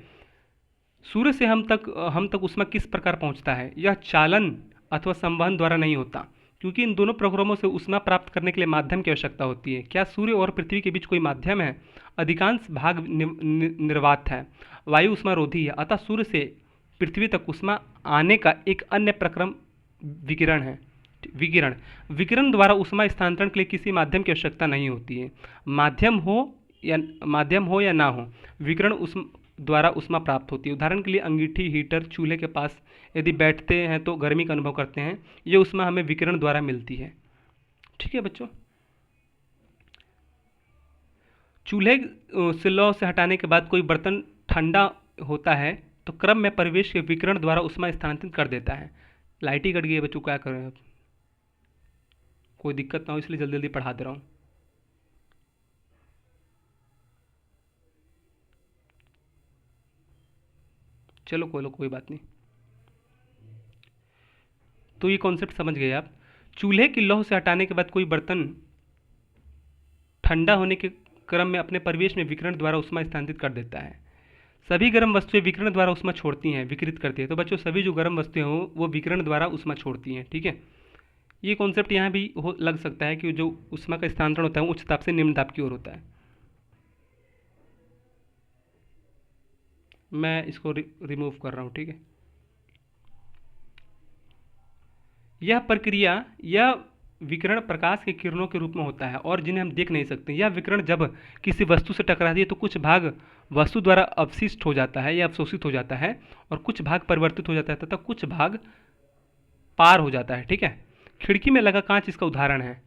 Speaker 1: सूर्य से हम तक ऊष्मा किस प्रकार पहुंचता है? यह चालन अथवा संवहन द्वारा नहीं होता, क्योंकि इन दोनों प्रक्रमों से ऊष्मा प्राप्त करने के लिए माध्यम की आवश्यकता होती है। क्या सूर्य और पृथ्वी के बीच कोई माध्यम है? अधिकांश भाग निर्वात है, वायु ऊष्मारोधी है, अतः सूर्य से पृथ्वी तक ऊष्मा आने का एक अन्य प्रक्रम विकिरण है। विकिरण विकिरण द्वारा ऊष्मा स्थानांतरण के लिए किसी माध्यम की आवश्यकता नहीं होती है। माध्यम हो या ना हो, विकिरण द्वारा ऊष्मा प्राप्त होती है। उदाहरण के लिए अंगीठी, हीटर, चूल्हे के पास यदि बैठते हैं तो गर्मी का अनुभव करते हैं। ये ऊष्मा हमें विकिरण द्वारा मिलती है, ठीक है बच्चों। चूल्हे से लौ से हटाने के बाद कोई बर्तन ठंडा होता है तो क्रम में परिवेश के विकिरण द्वारा ऊष्मा स्थानांतरित कर देता है। लाइट ही कट गई है बच्चों, क्या करें अब, कोई दिक्कत ना हो इसलिए जल्दी जल्दी पढ़ा दे रहा हूँ। चलो कोई बात नहीं। तो ये कॉन्सेप्ट समझ गए आप। चूल्हे की लौ से हटाने के बाद कोई बर्तन ठंडा होने के क्रम में अपने परिवेश में विकिरण द्वारा ऊष्मा स्थानांतरित कर देता है। सभी गर्म वस्तुएं विकिरण द्वारा ऊष्मा छोड़ती हैं, विकिरित करती है। तो बच्चों सभी जो गर्म वस्तुएं हो वो विकिरण द्वारा ऊष्मा छोड़ती हैं, ठीक है। ये कॉन्सेप्ट यहाँ भी लग सकता है कि जो ऊष्मा का स्थानांतरण होता है उच्च ताप से निम्न ताप की ओर होता है। मैं इसको रिमूव कर रहा हूँ, ठीक है। यह प्रक्रिया यह विकिरण प्रकाश के किरणों के रूप में होता है और जिन्हें हम देख नहीं सकते। यह विकिरण जब किसी वस्तु से टकराती है तो कुछ भाग वस्तु द्वारा अवशिष्ट हो जाता है या अवशोषित हो जाता है और कुछ भाग परिवर्तित हो जाता है तथा कुछ भाग पार हो जाता है, ठीक है। खिड़की में लगा कांच इसका उदाहरण है।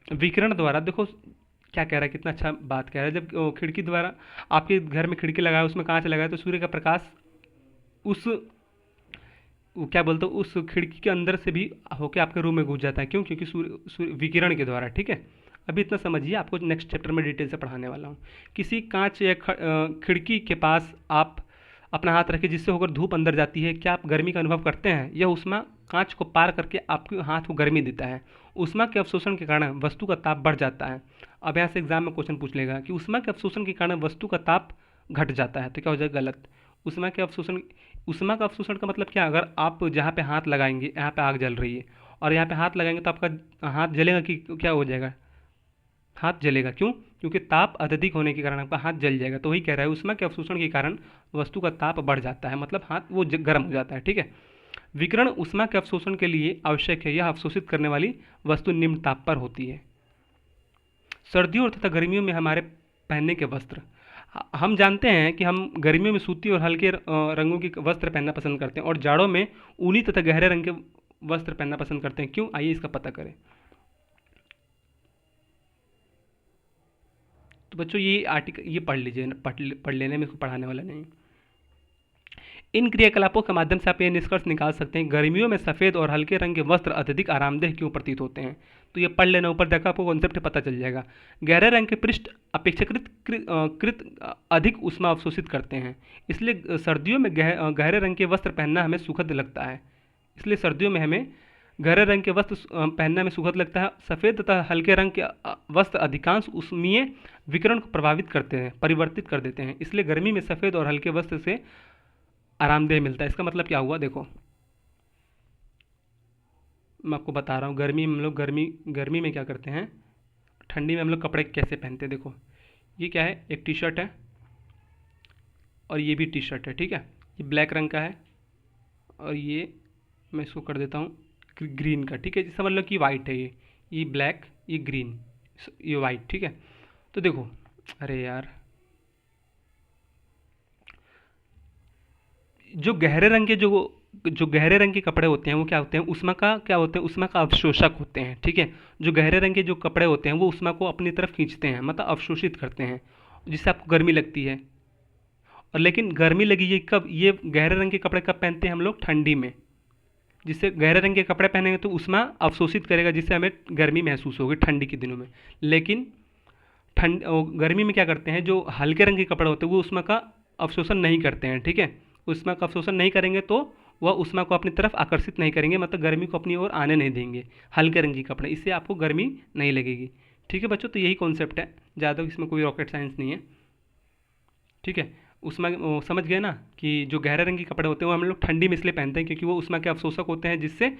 Speaker 1: विकिरण द्वारा, देखो क्या कह रहा है, कितना अच्छा बात कह रहा है। जब खिड़की द्वारा आपके घर में खिड़की लगाए उसमें कांच लगाए तो सूर्य का प्रकाश उस क्या बोलते हो उस खिड़की के अंदर से भी होके आपके रूम में घुस जाता है। क्यों? क्योंकि सूर्य विकिरण के द्वारा, ठीक है। अभी इतना समझिए, आपको नेक्स्ट चैप्टर में डिटेल से पढ़ाने वाला हूँ। किसी कांच या खिड़की के पास आप अपना हाथ रखिए जिससे होकर धूप अंदर जाती है। क्या आप गर्मी का अनुभव करते हैं? यह ऊष्मा कांच को पार करके आपके हाथ को गर्मी देता है। ऊष्मा के अवशोषण के कारण वस्तु का ताप बढ़ जाता है। अब यहाँ से एग्जाम में क्वेश्चन पूछ लेगा कि ऊष्मा के अवशोषण के कारण वस्तु का ताप घट जाता है, तो क्या हो जाएगा? गलत। ऊष्मा का अवशोषण का मतलब क्या? अगर आप जहाँ पे हाथ लगाएंगे, यहाँ पे आग जल रही है और यहाँ पे हाथ लगाएंगे तो आपका हाथ जलेगा कि क्या हो जाएगा? हाथ जलेगा। क्यों? क्योंकि ताप अत्यधिक होने के कारण आपका हाथ जल जाएगा। तो वही कह रहा है, ऊष्मा के अवशोषण के कारण वस्तु का ताप बढ़ जाता है, मतलब हाथ वो गर्म हो जाता है, ठीक है। विकिरण ऊष्मा के अवशोषण के लिए आवश्यक है। यह अवशोषित करने वाली वस्तु निम्न ताप पर होती है। सर्दियों तथा गर्मियों में हमारे पहनने के वस्त्र, हम जानते हैं कि हम गर्मियों में सूती और हल्के रंगों के वस्त्र पहनना पसंद करते हैं और जाड़ों में ऊनी तथा गहरे रंग के वस्त्र पहनना पसंद करते हैं। क्यों? आइए इसका पता करें। तो बच्चों ये आर्टिकल ये पढ़ लीजिए, पढ़ लेने में इसको पढ़ाने वाला नहीं। इन क्रियाकलापों के माध्यम से आप ये निष्कर्ष निकाल सकते हैं, गर्मियों में सफ़ेद और हल्के रंग के वस्त्र अत्यधिक आरामदेह क्यों प्रतीत होते हैं। तो ये पढ़ लेना, ऊपर देखा आपको कॉन्सेप्ट पता चल जाएगा। गहरे रंग के पृष्ठ अपेक्षाकृत अधिक ऊष्मा अवशोषित करते हैं, इसलिए सर्दियों में गहरे रंग के वस्त्र पहनना हमें सुखद लगता है। इसलिए सर्दियों में हमें गहरे रंग के वस्त्र पहनना में सुखद लगता है। सफ़ेद तथा हल्के रंग के वस्त्र अधिकांश ऊष्मीय विकिरण को प्रभावित करते हैं, परिवर्तित कर देते हैं, इसलिए गर्मी में सफ़ेद और हल्के वस्त्र से आरामदेह मिलता है। इसका मतलब क्या हुआ? देखो मैं आपको बता रहा हूँ। गर्मी में हम लोग गर्मी में क्या करते हैं, ठंडी में हम लोग कपड़े कैसे पहनते हैं। देखो ये क्या है, एक टी शर्ट है और ये भी टी शर्ट है, ठीक है। ये ब्लैक रंग का है और ये मैं इसको कर देता हूँ ग्रीन का, ठीक है। समझ लो कि वाइट है ये ब्लैक, ये ग्रीन, ये वाइट, ठीक है। तो देखो, अरे यार, जो गहरे रंग के जो गहरे रंग के कपड़े होते हैं वो क्या होते हैं, उष्मा का क्या होते हैं, उष्मा का अवशोषक होते हैं, ठीक है। जो गहरे रंग के जो कपड़े होते हैं वो उष्मा को अपनी तरफ खींचते हैं, मतलब अवशोषित करते हैं, जिससे आपको गर्मी लगती है। और लेकिन गर्मी लगी ये कब, ये गहरे रंग के कपड़े कब पहनते हैं हम लोग, ठंडी में। जिससे गहरे रंग के कपड़े पहनेंगे तो उष्मा अवशोषित करेगा, जिससे हमें गर्मी महसूस होगी ठंडी के दिनों में। लेकिन गर्मी में क्या करते हैं, जो हल्के रंग के कपड़े होते हैं वो उष्मा का अवशोषण नहीं करते हैं, ठीक है। उष्मा का अवशोषण नहीं करेंगे तो वह उष्मा को अपनी तरफ आकर्षित नहीं करेंगे, मतलब गर्मी को अपनी ओर आने नहीं देंगे हल्के रंग के कपड़े, इससे आपको गर्मी नहीं लगेगी, ठीक है बच्चों। तो यही कॉन्सेप्ट है, ज़्यादा इसमें कोई रॉकेट साइंस नहीं है, ठीक है। उसमें समझ गए ना कि जो गहरे रंग के कपड़े होते हैं वो हम लोग ठंडी में इसलिए पहनते हैं क्योंकि वो उष्मा के अवशोषक होते हैं, जिससे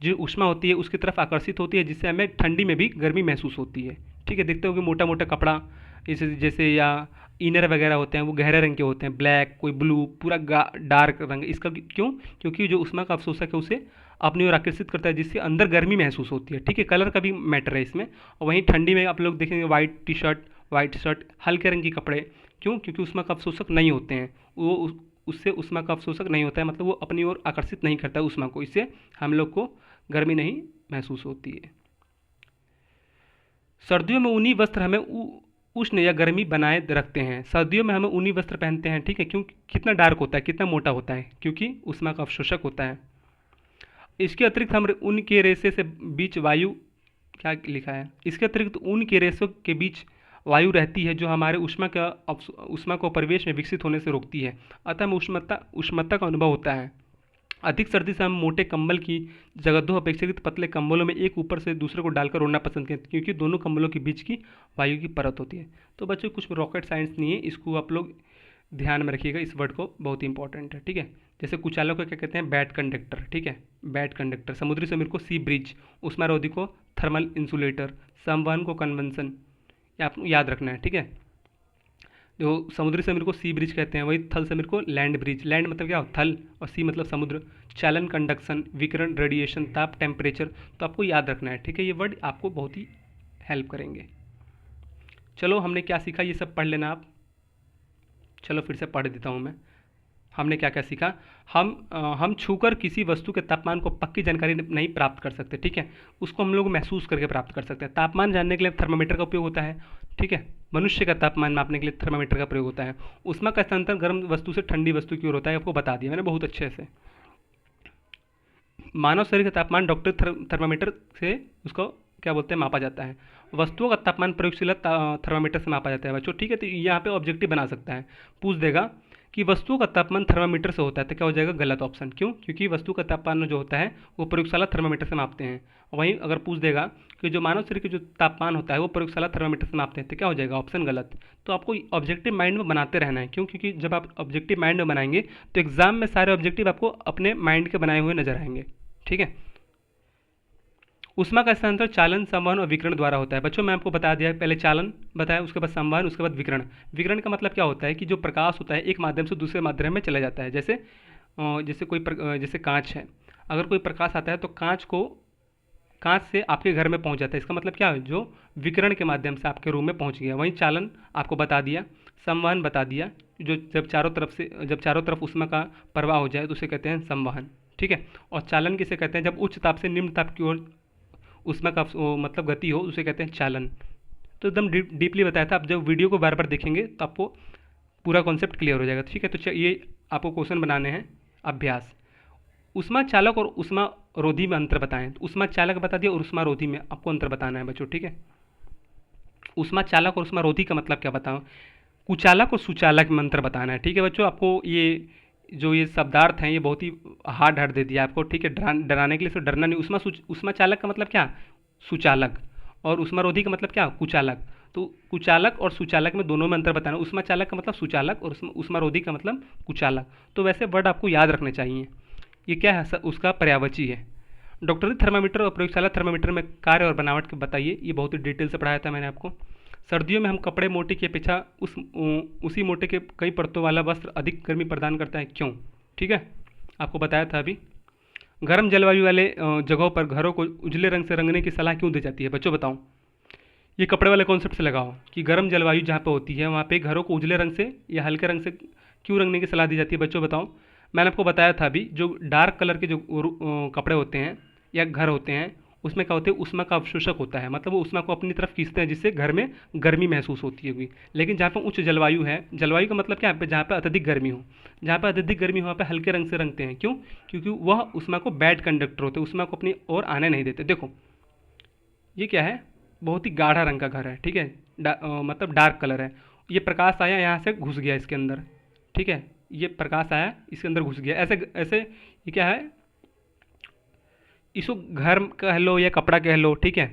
Speaker 1: जो उष्मा होती है उसकी तरफ आकर्षित होती है, जिससे हमें ठंडी में भी गर्मी महसूस होती है, ठीक है। देखते हो कि मोटा मोटा कपड़ा जैसे जैसे या इनर वगैरह होते हैं वो गहरे रंग के होते हैं, ब्लैक, कोई ब्लू, पूरा डार्क रंग। इसका क्यों, क्योंकि जो उष्मा का अवशोषक है उसे अपनी ओर आकर्षित करता है, जिससे अंदर गर्मी महसूस होती है, ठीक है। कलर का भी मैटर है इसमें। और वहीं ठंडी में आप लोग देखेंगे white T shirt, white shirt, हल्के रंग के कपड़े, क्यों, क्योंकि उष्मा का अवशोषक नहीं होते हैं वो, उससे उष्मा का अवशोषक नहीं होता है, मतलब वो अपनी ओर आकर्षित नहीं करता है उष्मा को, इससे हम लोग को गर्मी नहीं महसूस होती है। सर्दियों में ऊनी वस्त्र हमें उष्ण या गर्मी बनाए रखते हैं। सर्दियों में हमें ऊनी वस्त्र पहनते हैं, ठीक है। क्यों, कितना डार्क होता है, कितना मोटा होता है, क्योंकि उष्मा का अवशोषक होता है। इसके अतिरिक्त हम ऊन के रेशे से बीच वायु, क्या लिखा है, इसके अतिरिक्त ऊन के रेशों के बीच वायु रहती है जो हमारे उष्मा को परिवेश में विकसित होने से रोकती है, अतः हमें उष्णता का अनुभव होता है। अधिक सर्दी से हम मोटे कंबल की जगह दो अपेक्षाकृत पतले कंबलों में एक ऊपर से दूसरे को डालकर ओढ़ना पसंद करते हैं, क्योंकि दोनों कंबलों के बीच की वायु की परत होती है। तो बच्चों कुछ रॉकेट साइंस नहीं है, इसको आप लोग ध्यान में रखिएगा, इस वर्ड को बहुत ही इंपॉर्टेंट है, ठीक है। जैसे कुचालों को क्या कहते हैं, बैड कंडक्टर, ठीक है, बैड कंडक्टर। समुद्री समीर को सी ब्रिज, उष्मारोधी को थर्मल इंसुलेटर, संवहन को कन्वेंशन, ये आप याद रखना है, ठीक है। जो समुद्री समीर को सी ब्रिज कहते हैं, वही थल समीर को लैंड ब्रिज। लैंड मतलब क्या, थल, और सी मतलब समुद्र। चालन, कंडक्शन, विकिरण, रेडिएशन, ताप, टेम्परेचर, तो आपको याद रखना है, ठीक है। ये वर्ड आपको बहुत ही हेल्प करेंगे। चलो हमने क्या सीखा ये सब पढ़ लेना आप। चलो फिर से पढ़ देता हूँ मैं, हमने क्या क्या सीखा। हम छूकर किसी वस्तु के तापमान को पक्की जानकारी नहीं प्राप्त कर सकते, ठीक है। उसको हम लोग महसूस करके प्राप्त कर सकते हैं। तापमान जानने के लिए थर्मामीटर का उपयोग होता है, ठीक है। मनुष्य का तापमान मापने के लिए थर्मामीटर का प्रयोग होता है। उष्मा का स्थानांतरण गर्म वस्तु से ठंडी वस्तु की ओर होता है, आपको बता दिया मैंने बहुत अच्छे से। मानव शरीर का तापमान डॉक्टर थर्मामीटर से उसको क्या बोलते हैं, मापा जाता है। वस्तुओं का तापमान प्रयोगशाला थर्मामीटर से मापा जाता है बच्चों, ठीक है। तो यहाँ पे ऑब्जेक्टिव बना सकता है, पूछ देगा कि वस्तुओं का तापमान थर्मामीटर से होता है, तो क्या हो जाएगा, गलत ऑप्शन। क्यों, क्योंकि वस्तु का तापमान जो होता है वो प्रयोगशाला थर्मामीटर से मापते हैं। वहीं अगर पूछ देगा कि जो मानव शरीर का जो तापमान होता है वो प्रयोगशाला थर्मामीटर से मापते हैं, तो क्या हो जाएगा, ऑप्शन गलत। तो आपको ऑब्जेक्टिव माइंड में बनाते रहना है, क्यों, क्योंकि जब आप ऑब्जेक्टिव माइंड में बनाएंगे तो एग्जाम में सारे ऑब्जेक्टिव आपको अपने माइंड के बनाए हुए नजर आएंगे, ठीक है। उष्मा का स्थानांतरण चालन, संवहन और विकिरण द्वारा होता है। बच्चों मैं आपको बता दिया, पहले चालन बताया, उसके बाद संवहन, उसके बाद विकिरण। विकिरण का मतलब क्या होता है कि जो प्रकाश होता है एक माध्यम से दूसरे माध्यम में चला जाता है। जैसे जैसे कांच है, अगर कोई प्रकाश आता है तो कांच से आपके घर में पहुंच जाता है, इसका मतलब क्या है, जो विकिरण के माध्यम से आपके रूम में पहुंच गया। वहीं चालन आपको बता दिया, संवहन बता दिया, जो जब चारों तरफ उष्मा का प्रवाह हो जाए तो उसे कहते हैं संवहन, ठीक है। और चालन किसे कहते हैं, जब उच्च ताप से निम्न ताप की ओर उसमें का मतलब गति हो, उसे कहते हैं चालन। तो एकदम डीपली बताया था, आप जब वीडियो को बार बार देखेंगे तो आपको पूरा कॉन्सेप्ट क्लियर हो जाएगा, ठीक है। तो ये आपको क्वेश्चन बनाने हैं, अभ्यास। उष्मा चालक और उष्मा रोधी में अंतर बताएं। तो उष्मा चालक बता दिया और उष्मा रोधी में आपको अंतर बताना है बच्चों, ठीक है। उष्मा चालक और उष्मा रोधी का मतलब क्या बताऊँ, कुचालक और सुचालक में अंतर बताना है, ठीक है बच्चों। आपको ये शब्दार्थ हैं ये बहुत ही हार्ड दे दिया आपको, ठीक है। डराने के लिए तो डरना नहीं। उष्मा चालक का मतलब क्या, सुचालक, और उष्मारोधी का मतलब क्या, कुचालक। तो कुचालक और सुचालक में दोनों में अंतर बताना। उष्मा चालक का मतलब सुचालक और उष्मारोधी का मतलब कुचालक। तो वैसे वर्ड आपको याद रखने चाहिए। ये क्या है, उसका पर्यायवाची है। डॉक्टरी थर्मामीटर और प्रयोगशाला थर्मामीटर में कार्य और बनावट के बताइए, ये बहुत ही डिटेल से पढ़ाया था मैंने आपको। सर्दियों में हम कपड़े मोटे की अपेक्षा उसी मोटे के कई परतों वाला वस्त्र अधिक गर्मी प्रदान करता है, क्यों? ठीक है, आपको बताया था अभी। गर्म जलवायु वाले जगहों पर घरों को उजले रंग से रंगने की सलाह क्यों दी जाती है बच्चों, बताओ। ये कपड़े वाले कॉन्सेप्ट से लगाओ कि गर्म जलवायु जहाँ पे होती है वहाँ पे घरों को उजले रंग से या हल्के रंग से क्यों रंगने की सलाह दी जाती है बच्चों, बताओ। मैंने आपको बताया था अभी, जो डार्क कलर के जो कपड़े होते हैं या घर होते हैं उसमें क्या होते हैं, ऊष्मा का अवशोषक होता है, मतलब वो ऊष्मा को अपनी तरफ खींचते हैं जिससे घर में गर्मी महसूस होती होगी। लेकिन जहाँ पर उच्च जलवायु है, जलवायु का मतलब क्या है, जहाँ पर अत्यधिक गर्मी हो, जहाँ पर अत्यधिक गर्मी हो वहाँ पर हल्के रंग से रंगते हैं, क्यों? क्योंकि वह ऊष्मा को बैड कंडक्टर होते हैं, ऊष्मा को अपनी ओर आने नहीं देते। देखो ये क्या है, बहुत ही गाढ़ा रंग का घर है, ठीक है, मतलब डार्क कलर है। ये प्रकाश आया यहाँ से घुस गया इसके अंदर, ठीक है, ये प्रकाश आया इसके अंदर घुस गया, ऐसे ऐसे ये क्या है, इसको घर कह लो या कपड़ा कह लो, ठीक है।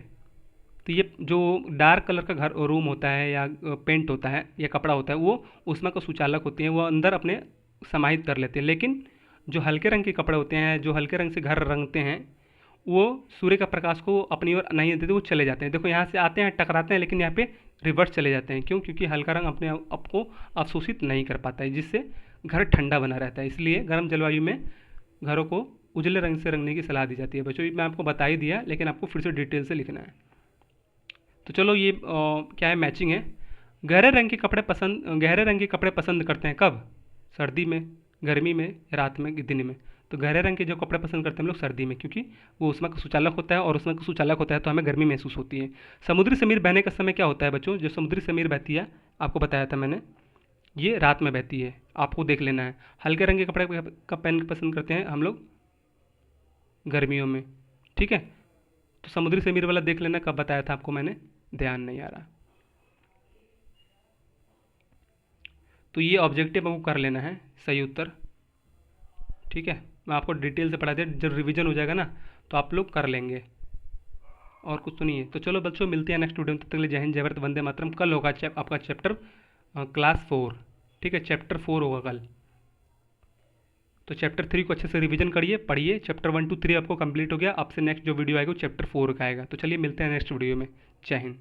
Speaker 1: तो ये जो डार्क कलर का घर रूम होता है या पेंट होता है या कपड़ा होता है वो ऊष्मा का सुचालक होते हैं, वो अंदर अपने समाहित कर लेते हैं। लेकिन जो हल्के रंग के कपड़े होते हैं, जो हल्के रंग से घर रंगते हैं, वो सूर्य का प्रकाश को अपनी ओर नहीं देते, वो चले जाते हैं। देखो यहाँ से आते हैं टकराते हैं लेकिन यहाँ पे रिवर्स चले जाते हैं, क्यों? क्योंकि हल्का रंग अपने आप को अवशोषित नहीं कर पाता है, जिससे घर ठंडा बना रहता है। इसलिए गर्म जलवायु में घरों को उजले रंग से रंगने की सलाह दी जाती है बच्चों। ये मैं आपको बता ही दिया, लेकिन आपको फिर से डिटेल से लिखना है। तो चलो ये क्या है, मैचिंग है। गहरे रंग के कपड़े पसंद करते हैं कब? सर्दी में, गर्मी में, रात में, दिन में। तो गहरे रंग के जो कपड़े पसंद करते हैं हम लोग सर्दी में, क्योंकि वो ऊष्मा का सुचालक होता है और ऊष्मा का सुचालक होता है तो हमें गर्मी महसूस होती है। समुद्री समीर बहने का समय क्या होता है बच्चों? जो समुद्री समीर बहती है, आपको बताया था मैंने, ये रात में बहती है, आपको देख लेना है। हल्के रंग के कपड़े कब पहन पसंद करते हैं हम लोग? गर्मियों में, ठीक है। तो समुद्री समीर वाला देख लेना, कब बताया था आपको मैंने, ध्यान नहीं आ रहा। तो ये ऑब्जेक्टिव आपको कर लेना है, सही उत्तर, ठीक है। मैं आपको डिटेल से पढ़ा दिया, जब रिवीजन हो जाएगा ना तो आप लोग कर लेंगे, और कुछ तो नहीं है। तो चलो बच्चों, मिलते हैं नेक्स्ट वीडियो में, तब तक के लिए जय हिंद, जय भारत, वंदे मातरम। कल होगा आपका चैप्टर क्लास 4, ठीक है, चैप्टर 4 होगा कल। तो चैप्टर 3 को अच्छे से रिवीजन करिए, पढ़िए। चैप्टर 1 2 3 आपको कंप्लीट हो गया, आपसे नेक्स्ट जो वीडियो आएगा वो चैप्टर 4 का आएगा। तो चलिए मिलते हैं नेक्स्ट वीडियो में, जय हिंद।